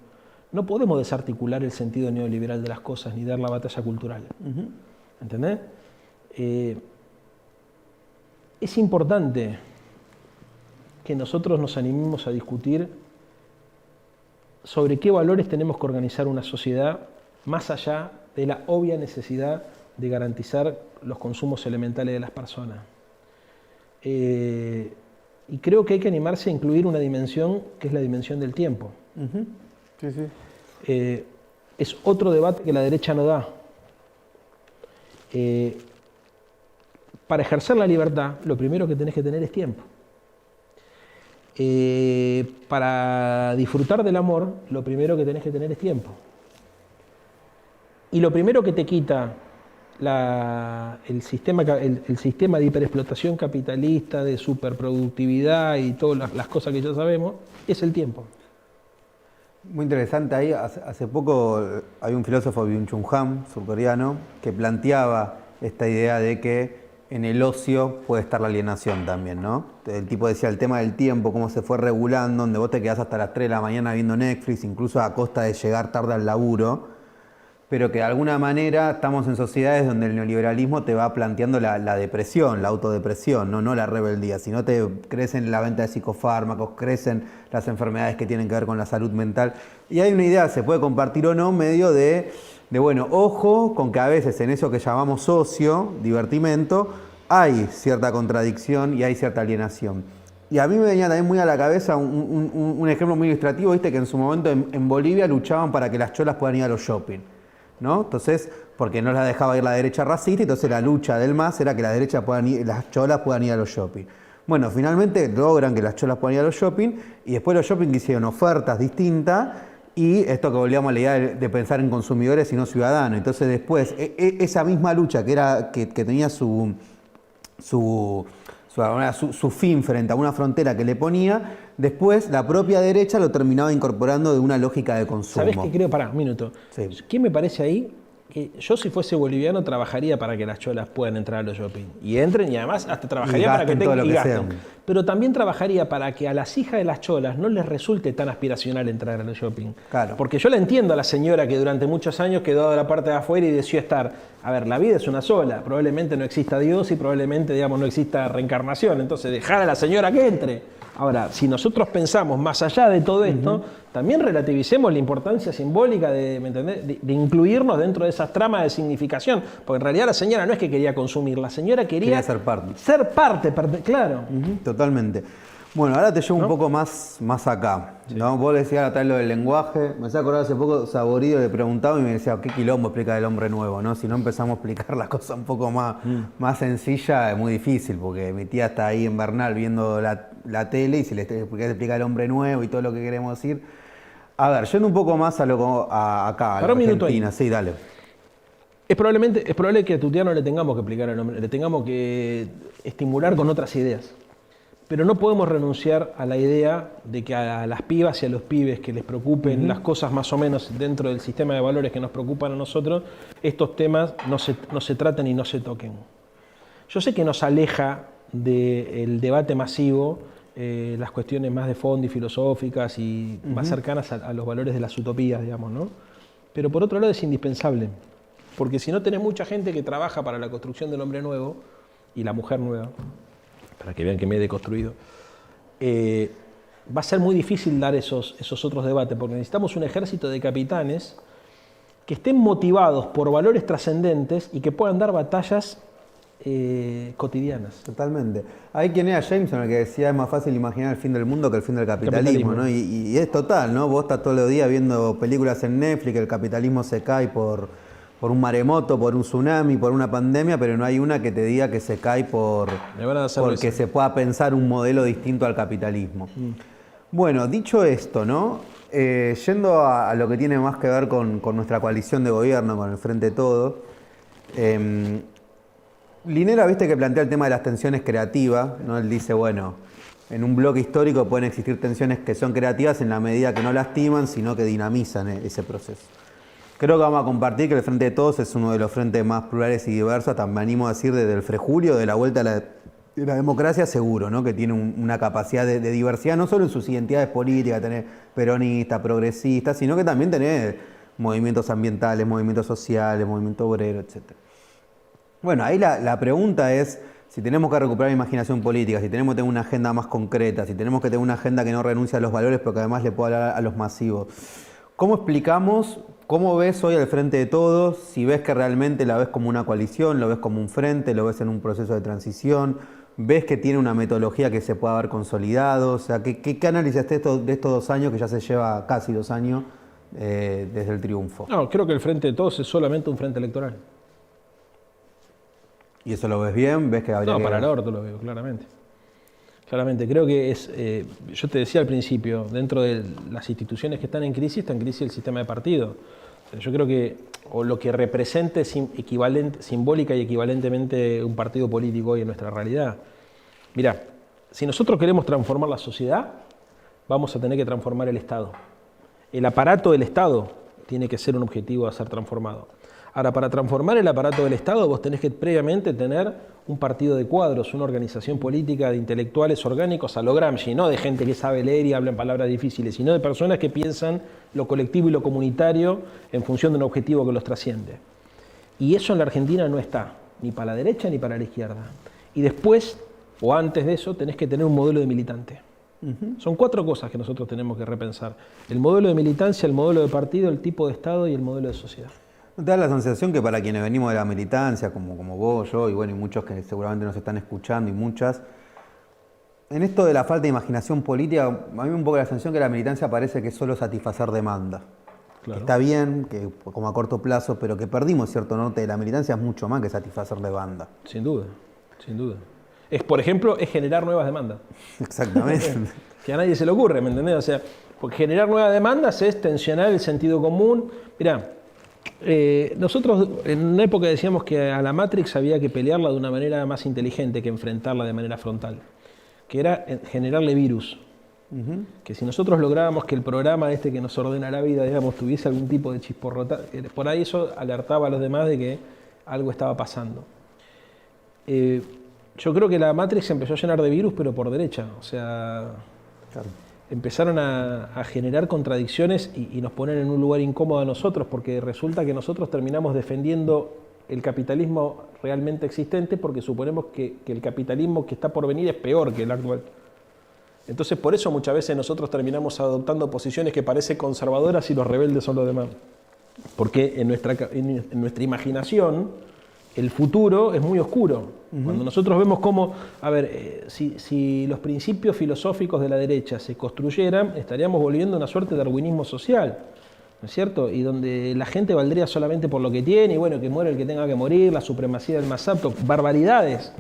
no podemos desarticular el sentido neoliberal de las cosas ni dar la batalla cultural. ¿Entendés? Es importante que nosotros nos animemos a discutir sobre qué valores tenemos que organizar una sociedad más allá de la obvia necesidad de garantizar los consumos elementales de las personas. Y creo que hay que animarse a incluir una dimensión que es la dimensión del tiempo. Sí, sí. Es otro debate que la derecha no da. Para ejercer la libertad, lo primero que tenés que tener es tiempo. Para disfrutar del amor, lo primero que tenés que tener es tiempo. Y lo primero que te quita el sistema de hiperexplotación capitalista, de superproductividad y todas las cosas que ya sabemos, es el tiempo. Muy interesante ahí. Hace poco hay un filósofo, Byung-Chul Han, surcoreano, que planteaba esta idea de que en el ocio puede estar la alienación también, ¿no? El tipo decía el tema del tiempo, cómo se fue regulando, donde vos te quedás hasta las 3 de la mañana viendo Netflix, incluso a costa de llegar tarde al laburo, pero que de alguna manera estamos en sociedades donde el neoliberalismo te va planteando la depresión, la autodepresión, no la rebeldía, sino te crecen la venta de psicofármacos, crecen las enfermedades que tienen que ver con la salud mental. Y hay una idea, se puede compartir o no, medio de bueno, ojo con que a veces en eso que llamamos ocio, divertimento, hay cierta contradicción y hay cierta alienación. Y a mí me venía también muy a la cabeza un ejemplo muy ilustrativo, viste que en su momento en Bolivia luchaban para que las cholas puedan ir a los shopping, ¿no? Entonces, porque no las dejaba ir la derecha racista, entonces la lucha del MAS era que las cholas puedan ir a los shopping. Bueno, finalmente logran que las cholas puedan ir a los shopping y después los shopping hicieron ofertas distintas y esto que volvíamos a la idea de pensar en consumidores y no ciudadanos. Entonces después esa misma lucha que tenía su fin frente a una frontera que le ponía, después la propia derecha lo terminaba incorporando de una lógica de consumo. ¿Sabés qué creo? Pará, un minuto. Sí. ¿Qué me parece ahí? Que yo si fuese boliviano trabajaría para que las cholas puedan entrar a los shopping. Y entren y además hasta trabajaría para que tengan y gasten. Pero también trabajaría para que a las hijas de las cholas no les resulte tan aspiracional entrar a los shopping. Claro. Porque yo la entiendo a la señora que durante muchos años quedó de la parte de afuera y decidió estar. A ver, la vida es una sola. Probablemente no exista Dios y probablemente, digamos, no exista reencarnación. Entonces dejar a la señora que entre. Ahora, si nosotros pensamos más allá de todo esto, también relativicemos la importancia simbólica de, ¿me entendés? De incluirnos dentro de esas tramas de significación. Porque en realidad la señora no es que quería consumir, la señora quería ser parte. Ser parte, claro. Totalmente. Bueno, ahora te llevo un poco más acá. Sí. ¿No? Vos decías atrás lo del lenguaje. Me hacía acordar hace poco, Saborido le preguntaba y me decía, ¿qué quilombo explica el hombre nuevo? ¿No? Si no empezamos a explicar las cosas un poco más sencilla, es muy difícil, porque mi tía está ahí en Bernal viendo la tele y si le explica el hombre nuevo y todo lo que queremos decir. A ver, yendo un poco más acá, a la Argentina. Sí, dale. Es probable que a tu tía no le tengamos que explicar el nombre, le tengamos que estimular con otras ideas. Pero no podemos renunciar a la idea de que a las pibas y a los pibes que les preocupen las cosas más o menos dentro del sistema de valores que nos preocupan a nosotros, estos temas no se traten y no se toquen. Yo sé que nos aleja del debate masivo las cuestiones más de fondo y filosóficas y más cercanas a los valores de las utopías, digamos, ¿no? Pero por otro lado es indispensable, porque si no tenés mucha gente que trabaja para la construcción del hombre nuevo y la mujer nueva, para que vean que me he deconstruido, va a ser muy difícil dar esos otros debates, porque necesitamos un ejército de capitanes que estén motivados por valores trascendentes y que puedan dar batallas cotidianas. Totalmente. Hay quien era Jameson, el que decía es más fácil imaginar el fin del mundo que el fin del capitalismo, ¿no? Y es total, ¿no? Vos estás todos los días viendo películas en Netflix, el capitalismo se cae por un maremoto, por un tsunami, por una pandemia, pero no hay una que te diga que se cae porque se pueda pensar un modelo distinto al capitalismo. Bueno, dicho esto, ¿no? Yendo a lo que tiene más que ver con nuestra coalición de gobierno, con el Frente de Todos, Linera, viste que plantea el tema de las tensiones creativas, ¿no? Él dice, bueno, en un bloque histórico pueden existir tensiones que son creativas en la medida que no lastiman, sino que dinamizan ese proceso. Creo que vamos a compartir que el Frente de Todos es uno de los frentes más plurales y diversos, hasta me animo a decir desde el frejulio, de la vuelta a la democracia, seguro, ¿no? Que tiene una capacidad de diversidad, no solo en sus identidades políticas, tener peronistas, progresistas, sino que también tener movimientos ambientales, movimientos sociales, movimiento obrero, etc. Bueno, ahí la pregunta es, si tenemos que recuperar la imaginación política, si tenemos que tener una agenda más concreta, si tenemos que tener una agenda que no renuncie a los valores, pero que además le pueda hablar a los masivos, ¿cómo explicamos? ¿Cómo ves hoy al Frente de Todos? Si ves que realmente la ves como una coalición, lo ves como un frente, lo ves en un proceso de transición, ves que tiene una metodología que se puede haber consolidado, o sea, ¿qué análisis de estos 2 años, que ya se lleva casi 2 años desde el triunfo? No, creo que el Frente de Todos es solamente un frente electoral. ¿Y eso lo ves bien? ¿Ves que habría para el orto lo veo, claramente. Claramente, creo que es, yo te decía al principio, dentro de las instituciones que están en crisis, está en crisis el sistema de partido. Yo creo que, o lo que represente simbólica y equivalentemente un partido político hoy en nuestra realidad. Mirá, si nosotros queremos transformar la sociedad, vamos a tener que transformar el Estado. El aparato del Estado tiene que ser un objetivo a ser transformado. Ahora, para transformar el aparato del Estado, vos tenés que previamente tener un partido de cuadros, una organización política de intelectuales orgánicos a lo Gramsci, no de gente que sabe leer y habla en palabras difíciles, sino de personas que piensan lo colectivo y lo comunitario en función de un objetivo que los trasciende. Y eso en la Argentina no está, ni para la derecha ni para la izquierda. Y después, o antes de eso, tenés que tener un modelo de militante. Son 4 cosas que nosotros tenemos que repensar. El modelo de militancia, el modelo de partido, el tipo de Estado y el modelo de sociedad. ¿No te da la sensación que para quienes venimos de la militancia, como vos, yo y bueno, y muchos que seguramente nos están escuchando y muchas, en esto de la falta de imaginación política, a mí me da un poco la sensación que la militancia parece que es solo satisfacer demanda? Claro. Que está bien, que como a corto plazo, pero que perdimos cierto norte de la militancia es mucho más que satisfacer demanda. Sin duda, sin duda. Por ejemplo, es generar nuevas demandas. Exactamente. Que a nadie se le ocurre, ¿me entendés? O sea, porque generar nuevas demandas es tensionar el sentido común. Mirá, nosotros en una época decíamos que a la Matrix había que pelearla de una manera más inteligente que enfrentarla de manera frontal, que era generarle virus. Que si nosotros lográbamos que el programa este que nos ordena la vida, digamos, tuviese algún tipo de chisporrota, por ahí eso alertaba a los demás de que algo estaba pasando. Yo creo que la Matrix se empezó a llenar de virus, pero por derecha. O sea, claro, empezaron a generar contradicciones y nos ponen en un lugar incómodo a nosotros, porque resulta que nosotros terminamos defendiendo el capitalismo realmente existente porque suponemos que el capitalismo que está por venir es peor que el actual. Entonces, por eso muchas veces nosotros terminamos adoptando posiciones que parecen conservadoras y los rebeldes son los demás. Porque en nuestra imaginación el futuro es muy oscuro. Cuando nosotros vemos cómo, a ver, si los principios filosóficos de la derecha se construyeran, estaríamos volviendo a una suerte de darwinismo social, ¿no es cierto? Y donde la gente valdría solamente por lo que tiene, y bueno, que muere el que tenga que morir, la supremacía del más apto, barbaridades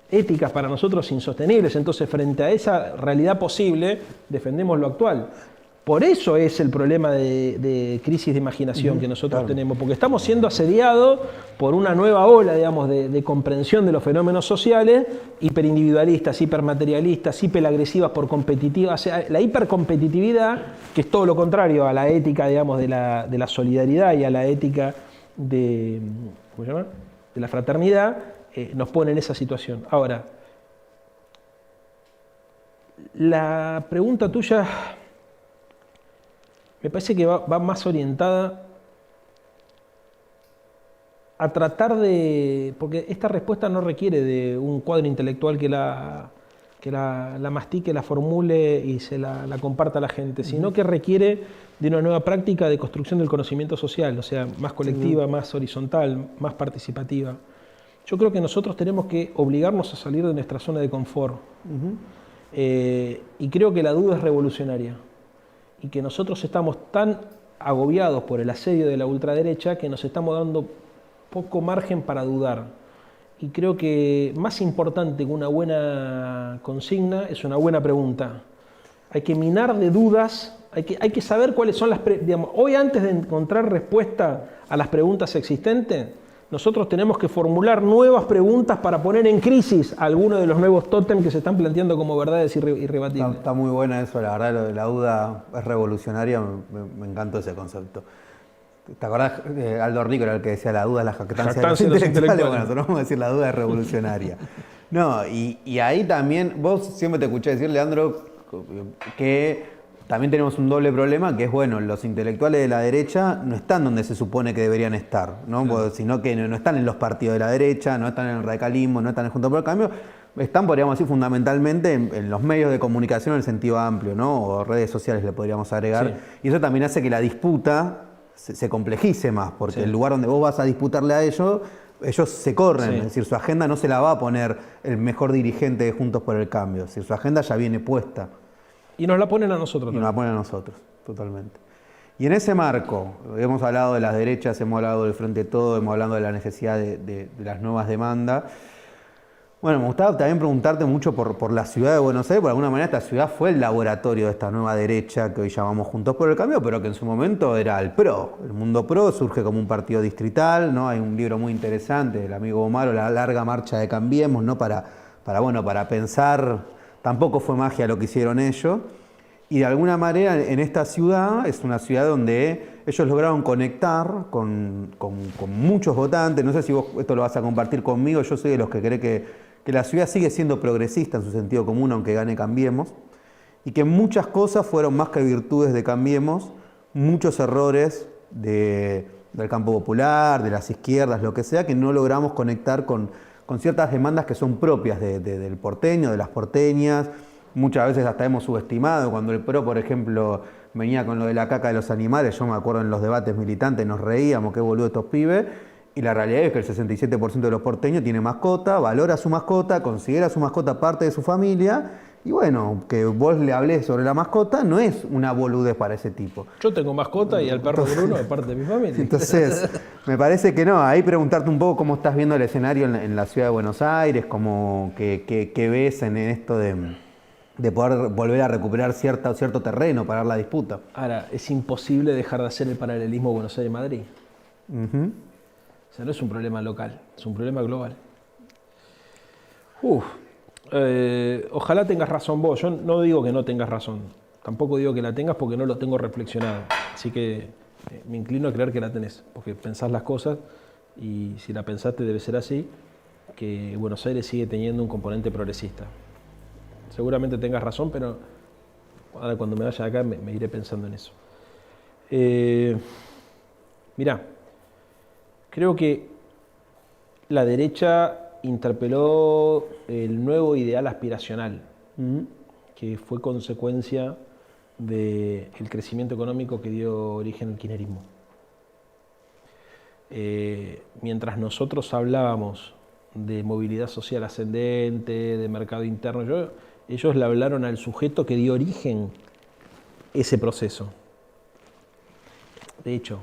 éticas para nosotros insostenibles. Entonces, frente a esa realidad posible, defendemos lo actual. Por eso es el problema de crisis de imaginación que nosotros tenemos, porque estamos siendo asediados por una nueva ola, digamos, de comprensión de los fenómenos sociales, hiperindividualistas, hipermaterialistas, hiperaagresivas por competitivas. O sea, la hipercompetitividad, que es todo lo contrario a la ética, digamos, de la solidaridad y a la ética de, ¿cómo se llama?, de la fraternidad, nos pone en esa situación. Ahora, la pregunta tuya me parece que va más orientada a tratar de... Porque esta respuesta no requiere de un cuadro intelectual que la mastique, la formule y se la comparta a la gente, sino que requiere de una nueva práctica de construcción del conocimiento social, o sea, más colectiva, más horizontal, más participativa. Yo creo que nosotros tenemos que obligarnos a salir de nuestra zona de confort. Y creo que la duda es revolucionaria. Y que nosotros estamos tan agobiados por el asedio de la ultraderecha que nos estamos dando poco margen para dudar. Y creo que más importante que una buena consigna es una buena pregunta. Hay que minar de dudas, hay que saber cuáles son las... Digamos, hoy, antes de encontrar respuesta a las preguntas existentes, nosotros tenemos que formular nuevas preguntas para poner en crisis algunos de los nuevos tótems que se están planteando como verdades irrebatibles. Está muy buena eso, la verdad, lo de la duda es revolucionaria, me encantó ese concepto. ¿Te acordás? Aldo Rico era el que decía la duda es la jactancia de los intelectuales. Bueno, nosotros vamos a decir la duda es revolucionaria. No, y ahí también, vos siempre te escuché decir, Leandro, que también tenemos un doble problema, que es, bueno, los intelectuales de la derecha no están donde se supone que deberían estar, ¿no? Claro. Sino que no están en los partidos de la derecha, no están en el radicalismo, no están en Juntos por el Cambio, están, podríamos decir, fundamentalmente en los medios de comunicación en el sentido amplio, ¿no? O redes sociales le podríamos agregar. Sí. Y eso también hace que la disputa se complejice más, porque el lugar donde vos vas a disputarle a ellos se corren, es decir, su agenda no se la va a poner el mejor dirigente de Juntos por el Cambio, es decir, su agenda ya viene puesta. Y nos la ponen a nosotros. Y nos la ponen a nosotros, totalmente. Y en ese marco, hemos hablado de las derechas, hemos hablado del Frente de Todo, hemos hablado de la necesidad de las nuevas demandas. Bueno, me gustaba también preguntarte mucho por la ciudad de Buenos Aires. Por alguna manera esta ciudad fue el laboratorio de esta nueva derecha que hoy llamamos Juntos por el Cambio, pero que en su momento era el PRO. El Mundo PRO surge como un partido distrital, ¿no? Hay un libro muy interesante del amigo Omar, La larga marcha de Cambiemos, ¿no? Para pensar... Tampoco fue magia lo que hicieron ellos. Y de alguna manera en esta ciudad, es una ciudad donde ellos lograron conectar con muchos votantes. No sé si vos esto lo vas a compartir conmigo. Yo soy de los que cree que la ciudad sigue siendo progresista en su sentido común, aunque gane Cambiemos. Y que muchas cosas fueron más que virtudes de Cambiemos, muchos errores del campo popular, de las izquierdas, lo que sea, que no logramos conectar con ciertas demandas que son propias del porteño, de las porteñas. Muchas veces hasta hemos subestimado, cuando el PRO, por ejemplo, venía con lo de la caca de los animales, yo me acuerdo en los debates militantes nos reíamos, qué boludo estos pibes, y la realidad es que el 67% de los porteños tiene mascota, valora su mascota, considera su mascota parte de su familia, Y bueno, que vos le hables sobre la mascota no es una boludez para ese tipo. Yo tengo mascota y al perro Bruno es parte de mi familia. Entonces, me parece que no, ahí preguntarte un poco cómo estás viendo el escenario en la ciudad de Buenos Aires, cómo, qué ves en esto de poder volver a recuperar cierto terreno para la disputa. Ahora, es imposible dejar de hacer el paralelismo Buenos Aires-Madrid. O sea, no es un problema local, es un problema global. Ojalá tengas razón vos. Yo no digo que no tengas razón. Tampoco digo que la tengas porque no lo tengo reflexionado. Así que me inclino a creer que la tenés, porque pensás las cosas y si la pensaste debe ser así, que Buenos Aires sigue teniendo un componente progresista. Seguramente tengas razón, pero ahora cuando me vaya de acá me iré pensando en eso. Mirá, creo que la derecha interpeló el nuevo ideal aspiracional, que fue consecuencia del crecimiento económico que dio origen al kirchnerismo. Mientras nosotros hablábamos de movilidad social ascendente, de mercado interno, ellos le hablaron al sujeto que dio origen a ese proceso. De hecho,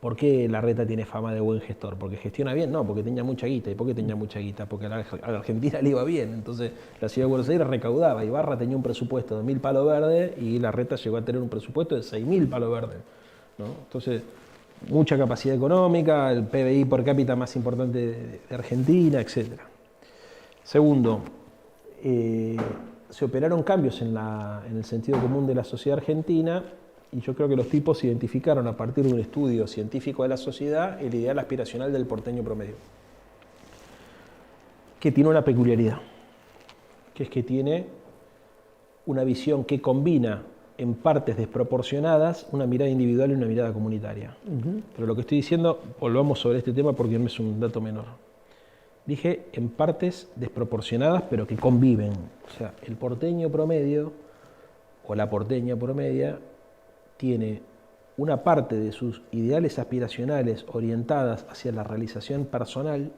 ¿por qué Larreta tiene fama de buen gestor? ¿Porque gestiona bien? No, porque tenía mucha guita. ¿Y por qué tenía mucha guita? Porque a la Argentina le iba bien. Entonces la ciudad de Buenos Aires recaudaba. Ibarra tenía un presupuesto de 1.000 palos verdes y Larreta llegó a tener un presupuesto de 6.000 palos verdes, ¿no? Entonces, mucha capacidad económica, el PBI per cápita más importante de Argentina, etc. Segundo, se operaron cambios en el sentido común de la sociedad argentina. Y yo creo que los tipos identificaron a partir de un estudio científico de la sociedad el ideal aspiracional del porteño promedio, que tiene una peculiaridad, que es que tiene una visión que combina en partes desproporcionadas una mirada individual y una mirada comunitaria. Pero lo que estoy diciendo, volvamos sobre este tema porque no es un dato menor. Dije en partes desproporcionadas, pero que conviven. O sea, el porteño promedio o la porteña promedia tiene una parte de sus ideales aspiracionales orientadas hacia la realización personal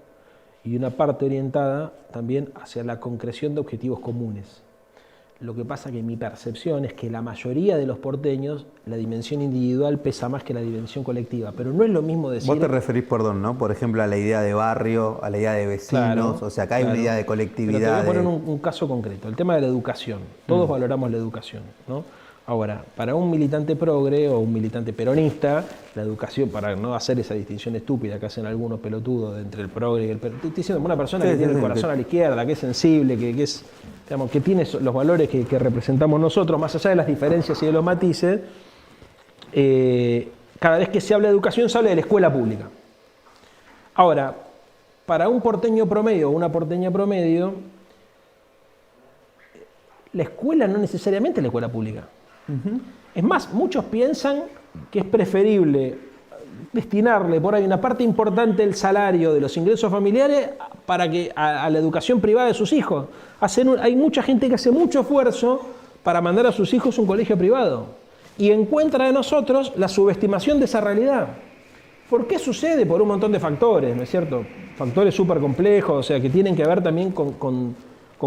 y una parte orientada también hacia la concreción de objetivos comunes. Lo que pasa que mi percepción es que la mayoría de los porteños, la dimensión individual pesa más que la dimensión colectiva, pero no es lo mismo decir... Vos te referís, perdón, ¿no? Por ejemplo, a la idea de barrio, a la idea de vecinos, claro, o sea, acá hay una idea de colectividad. Pero te voy a poner un caso concreto, el tema de la educación. Todos valoramos la educación, ¿no? Ahora, para un militante progre o un militante peronista, la educación, para no hacer esa distinción estúpida que hacen algunos pelotudos entre el progre y el peronista, estoy diciendo una persona que tiene el corazón a la izquierda, que es sensible, que es, digamos, que tiene los valores que representamos nosotros, más allá de las diferencias y de los matices, cada vez que se habla de educación se habla de la escuela pública. Ahora, para un porteño promedio o una porteña promedio, la escuela no necesariamente es la escuela pública. Es más, muchos piensan que es preferible destinarle por ahí una parte importante del salario de los ingresos familiares para que a la educación privada de sus hijos. Hay mucha gente que hace mucho esfuerzo para mandar a sus hijos a un colegio privado y encuentra en nosotros la subestimación de esa realidad. ¿Por qué sucede? Por un montón de factores, ¿no es cierto? Factores súper complejos, o sea, que tienen que ver también con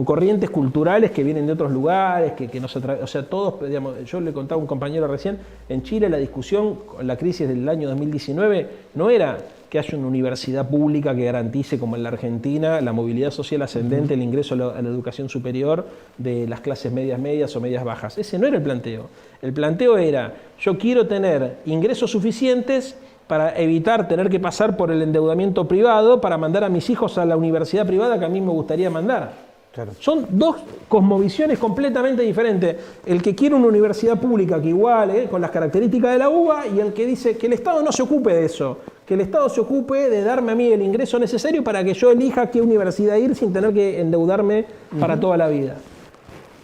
corrientes culturales que vienen de otros lugares, que nos o sea, todos, digamos, yo le contaba a un compañero recién, en Chile la discusión con la crisis del año 2019 no era que haya una universidad pública que garantice, como en la Argentina, la movilidad social ascendente, el ingreso a la educación superior de las clases medias o medias bajas. Ese no era el planteo. El planteo era, yo quiero tener ingresos suficientes para evitar tener que pasar por el endeudamiento privado para mandar a mis hijos a la universidad privada que a mí me gustaría mandar. Claro. Son dos cosmovisiones completamente diferentes. El que quiere una universidad pública que iguale, con las características de la UBA, y el que dice que el Estado no se ocupe de eso, que el Estado se ocupe de darme a mí el ingreso necesario para que yo elija a qué universidad ir sin tener que endeudarme para toda la vida.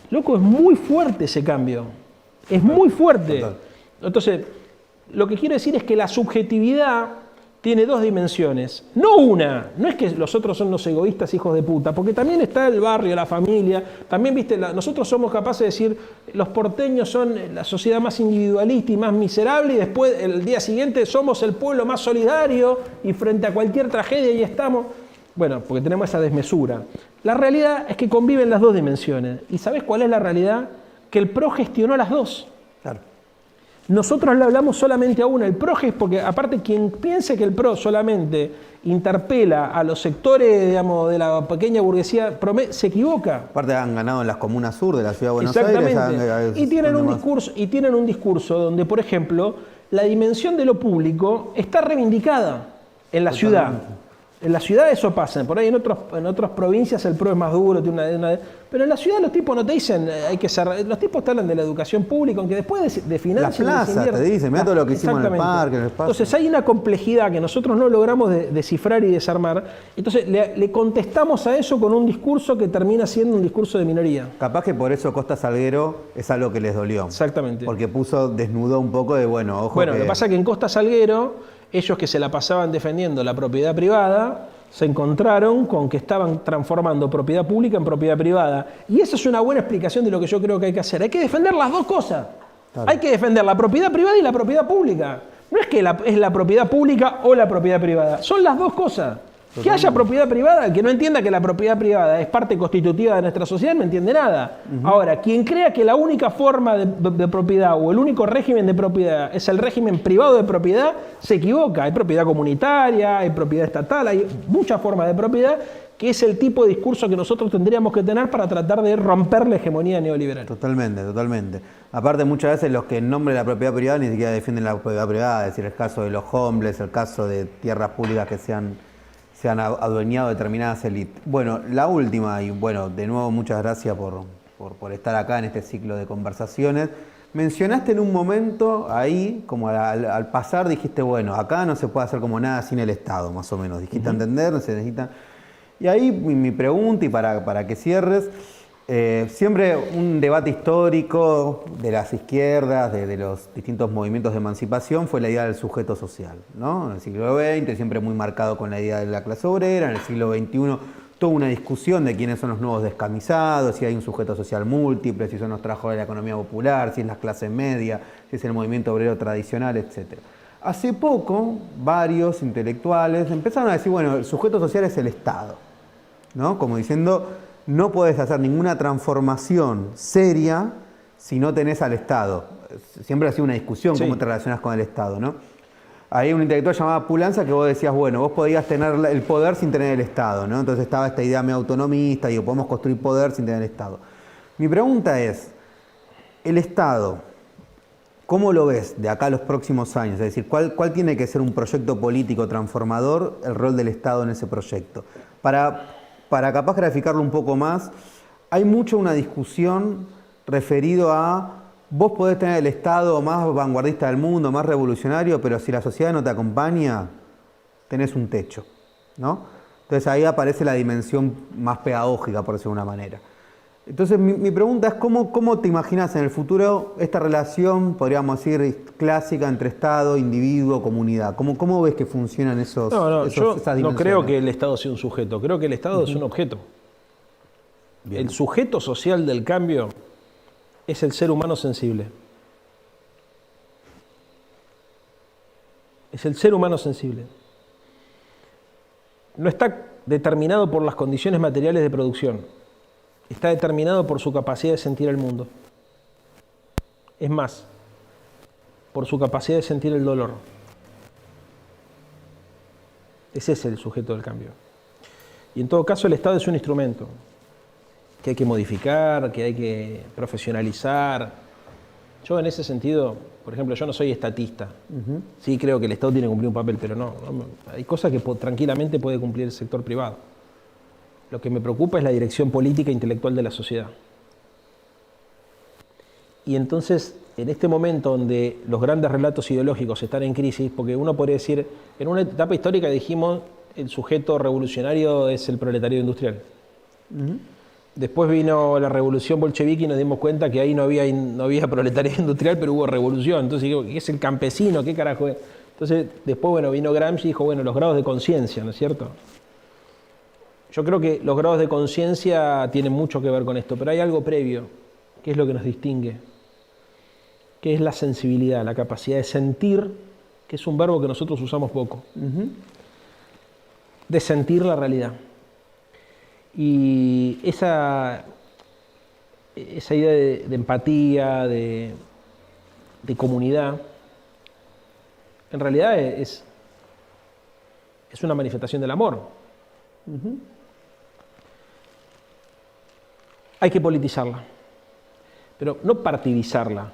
Loco, es muy fuerte ese cambio. Es muy fuerte. Total. Entonces, lo que quiero decir es que la subjetividad tiene dos dimensiones, no una, no es que los otros son los egoístas hijos de puta, porque también está el barrio, la familia, también, viste, nosotros somos capaces de decir, los porteños son la sociedad más individualista y más miserable, y después, el día siguiente, somos el pueblo más solidario, y frente a cualquier tragedia ahí estamos. Bueno, porque tenemos esa desmesura. La realidad es que conviven las dos dimensiones. ¿Y sabés cuál es la realidad? Que el PRO gestionó las dos. Claro. Nosotros le hablamos solamente a una, el PRO, porque aparte quien piense que el PRO solamente interpela a los sectores, digamos, de la pequeña burguesía, se equivoca. Aparte han ganado en las comunas sur de la ciudad de Buenos Exactamente. Aires. Y tienen un discurso donde, por ejemplo, la dimensión de lo público está reivindicada en la ciudad. En la ciudad eso pasa, por ahí en otras provincias el PRO es más duro, pero en la ciudad los tipos no te dicen hay que ser, los tipos te hablan de la educación pública, aunque después de finanzas... La plaza, te dicen, mirá todo lo que hicimos en el parque, en el espacio. Entonces hay una complejidad que nosotros no logramos descifrar y desarmar, entonces le contestamos a eso con un discurso que termina siendo un discurso de minoría. Capaz que por eso Costa Salguero es algo que les dolió. Exactamente. Porque desnudó un poco de, ojo. Bueno, lo que pasa es que en Costa Salguero, ellos que se la pasaban defendiendo la propiedad privada, se encontraron con que estaban transformando propiedad pública en propiedad privada. Y esa es una buena explicación de lo que yo creo que hay que hacer. Hay que defender las dos cosas. Claro. Hay que defender la propiedad privada y la propiedad pública. No es que es la propiedad pública o la propiedad privada. Son las dos cosas. Que haya propiedad privada, el que no entienda que la propiedad privada es parte constitutiva de nuestra sociedad, no entiende nada. Ahora, quien crea que la única forma de propiedad o el único régimen de propiedad es el régimen privado de propiedad, se equivoca. Hay propiedad comunitaria, hay propiedad estatal, hay muchas formas de propiedad, que es el tipo de discurso que nosotros tendríamos que tener para tratar de romper la hegemonía neoliberal. Totalmente, totalmente. Aparte, muchas veces los que en nombre de la propiedad privada ni siquiera defienden la propiedad privada, es decir, el caso de los homeless, el caso de tierras públicas que se han adueñado determinadas élites. Bueno, la última, y bueno, de nuevo muchas gracias por estar acá en este ciclo de conversaciones. Mencionaste en un momento ahí, como al pasar, dijiste, bueno, acá no se puede hacer como nada sin el Estado, más o menos. Dijiste entender, no se necesita. Y ahí mi pregunta, y para que cierres, siempre un debate histórico de las izquierdas, de los distintos movimientos de emancipación, fue la idea del sujeto social, ¿no? En el siglo XX, siempre muy marcado con la idea de la clase obrera. En el siglo XXI, toda una discusión de quiénes son los nuevos descamisados, si hay un sujeto social múltiple, si son los trabajadores de la economía popular, si es la clase media, si es el movimiento obrero tradicional, etc. Hace poco, varios intelectuales empezaron a decir, bueno, el sujeto social es el Estado, ¿no? Como diciendo, no puedes hacer ninguna transformación seria si no tenés al Estado. Siempre ha sido una discusión cómo te relacionas con el Estado, ¿no? Hay un intelectual llamado Pulanza que vos decías, bueno, vos podías tener el poder sin tener el Estado, ¿no? Entonces estaba esta idea medio autonomista, digo, podemos construir poder sin tener el Estado. Mi pregunta es, el Estado, ¿cómo lo ves de acá a los próximos años? Es decir, ¿cuál tiene que ser un proyecto político transformador, el rol del Estado en ese proyecto? Para capaz graficarlo un poco más, hay mucho una discusión referido a vos podés tener el Estado más vanguardista del mundo, más revolucionario, pero si la sociedad no te acompaña, tenés un techo, ¿no? Entonces ahí aparece la dimensión más pedagógica, por decirlo de una manera. Entonces mi pregunta es, ¿cómo te imaginas en el futuro esta relación, podríamos decir, clásica entre Estado, individuo, comunidad? ¿Cómo ves que funcionan esas dimensiones? No creo que el Estado sea un sujeto, creo que el Estado es un objeto. Bien. El sujeto social del cambio es el ser humano sensible. Es el ser humano sensible. No está determinado por las condiciones materiales de producción. Está determinado por su capacidad de sentir el mundo. Es más, por su capacidad de sentir el dolor. Ese es el sujeto del cambio. Y en todo caso el Estado es un instrumento que hay que modificar, que hay que profesionalizar. Yo en ese sentido, por ejemplo, yo no soy estatista. Sí creo que el Estado tiene que cumplir un papel, pero no hay cosas que tranquilamente puede cumplir el sector privado. Lo que me preocupa es la dirección política e intelectual de la sociedad. Y entonces, en este momento donde los grandes relatos ideológicos están en crisis, porque uno podría decir, en una etapa histórica dijimos, el sujeto revolucionario es el proletariado industrial. Después vino la revolución bolchevique y nos dimos cuenta que ahí no había proletariado industrial, pero hubo revolución. Entonces, ¿qué es el campesino? ¿Qué carajo es? Entonces, después, bueno, vino Gramsci y dijo, bueno, los grados de conciencia, ¿no es cierto? Yo creo que los grados de conciencia tienen mucho que ver con esto, pero hay algo previo, que es lo que nos distingue, que es la sensibilidad, la capacidad de sentir, que es un verbo que nosotros usamos poco, de sentir la realidad. Y esa idea de empatía, de comunidad, en realidad es una manifestación del amor. Hay que politizarla, pero no partidizarla.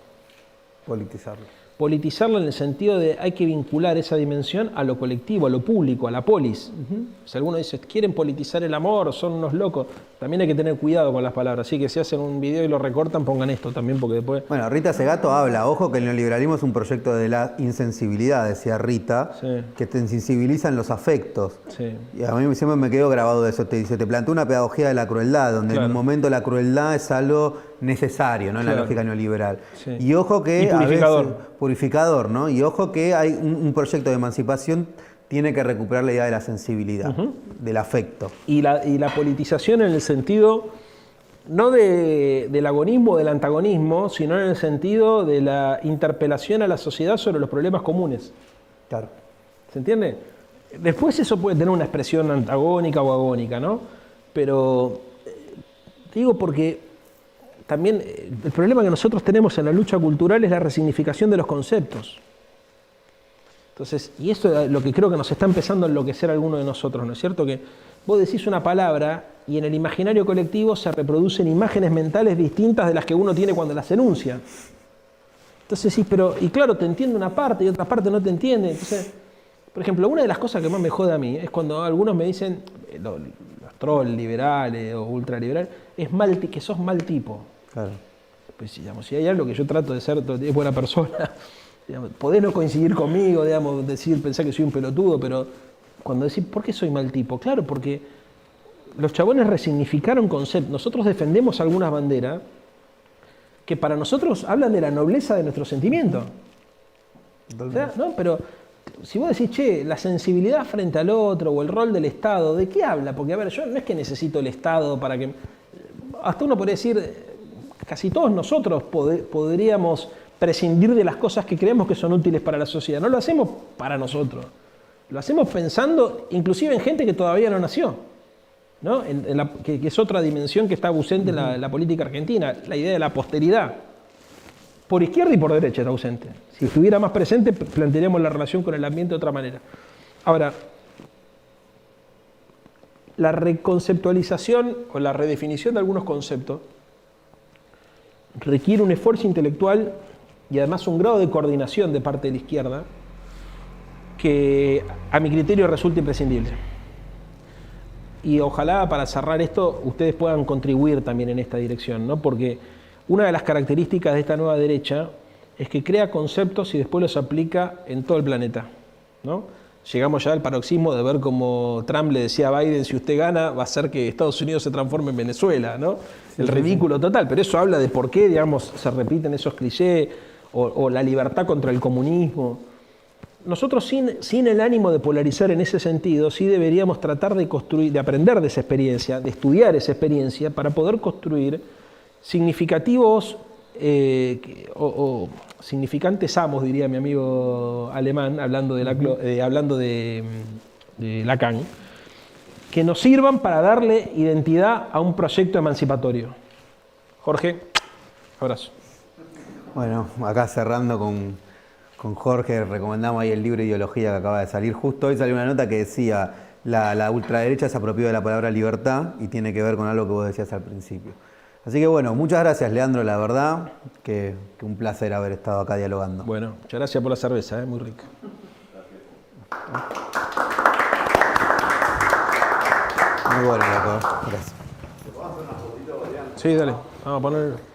Politizarla. Politizarla en el sentido de hay que vincular esa dimensión a lo colectivo, a lo público, a la polis. Si alguno dice, quieren politizar el amor, son unos locos, también hay que tener cuidado con las palabras. Así que si hacen un video y lo recortan, pongan esto también, porque después... Bueno, Rita Segato habla, ojo que el neoliberalismo es un proyecto de la insensibilidad, decía Rita, Sí. que te insensibilizan los afectos. Sí. Y a mí siempre me quedó grabado de eso, te dice, te plantea una pedagogía de la crueldad, donde Claro. en un momento la crueldad es algo necesario, ¿no? En la Claro. lógica neoliberal. Sí. Y ojo que... Y purificador. A veces, purificador, ¿no? Y ojo que hay un proyecto de emancipación tiene que recuperar la idea de la sensibilidad, del afecto. Y la politización en el sentido, no del agonismo o del antagonismo, sino en el sentido de la interpelación a la sociedad sobre los problemas comunes. Claro. ¿Se entiende? Después eso puede tener una expresión antagónica o agónica, ¿no? Pero digo porque también el problema que nosotros tenemos en la lucha cultural es la resignificación de los conceptos. Entonces, y esto es lo que creo que nos está empezando a enloquecer a algunos de nosotros, ¿no es cierto? Que vos decís una palabra y en el imaginario colectivo se reproducen imágenes mentales distintas de las que uno tiene cuando las enuncia. Entonces sí, pero, y claro, te entiende una parte y otra parte no te entiende. Entonces, por ejemplo, una de las cosas que más me jode a mí es cuando algunos me dicen, los trolls liberales o ultraliberales, que sos mal tipo. Claro. Pues, digamos, si hay algo que yo trato de ser es buena persona, digamos, podés no coincidir conmigo, digamos, pensar que soy un pelotudo, pero cuando decís, ¿por qué soy mal tipo? Claro, porque los chabones resignificaron conceptos. Nosotros defendemos algunas banderas que para nosotros hablan de la nobleza de nuestro sentimiento. O sea, ¿no? Pero si vos decís, che, la sensibilidad frente al otro o el rol del Estado, ¿de qué habla? Porque, a ver, yo no es que necesito el Estado para que... Hasta uno podría decir, casi todos nosotros podríamos prescindir de las cosas que creemos que son útiles para la sociedad. No lo hacemos para nosotros. Lo hacemos pensando inclusive en gente que todavía no nació, ¿no? Que es otra dimensión que está ausente en la política argentina, la idea de la posteridad. Por izquierda y por derecha está ausente. Si estuviera más presente, plantearíamos la relación con el ambiente de otra manera. Ahora, la reconceptualización o la redefinición de algunos conceptos requiere un esfuerzo intelectual y además un grado de coordinación de parte de la izquierda que a mi criterio resulta imprescindible. Y ojalá para cerrar esto ustedes puedan contribuir también en esta dirección, ¿no? Porque una de las características de esta nueva derecha es que crea conceptos y después los aplica en todo el planeta, ¿no? Llegamos ya al paroxismo de ver cómo Trump le decía a Biden, si usted gana va a hacer que Estados Unidos se transforme en Venezuela, ¿no? El ridículo total, pero eso habla de por qué, digamos, se repiten esos clichés o la libertad contra el comunismo. Nosotros sin el ánimo de polarizar en ese sentido, sí deberíamos tratar de construir, de aprender de esa experiencia, de estudiar esa experiencia para poder construir significativos o significantes amos, diría mi amigo alemán, hablando de Lacan, que nos sirvan para darle identidad a un proyecto emancipatorio. Jorge, abrazo. Bueno, acá cerrando con Jorge, recomendamos ahí el libro Ideología que acaba de salir. Justo hoy salió una nota que decía la ultraderecha se apropió de la palabra libertad y tiene que ver con algo que vos decías al principio. Así que bueno, muchas gracias Leandro, la verdad que un placer haber estado acá dialogando. Bueno, muchas gracias por la cerveza, muy rica. Muy bueno, loco. Gracias. Sí, dale, vamos a poner...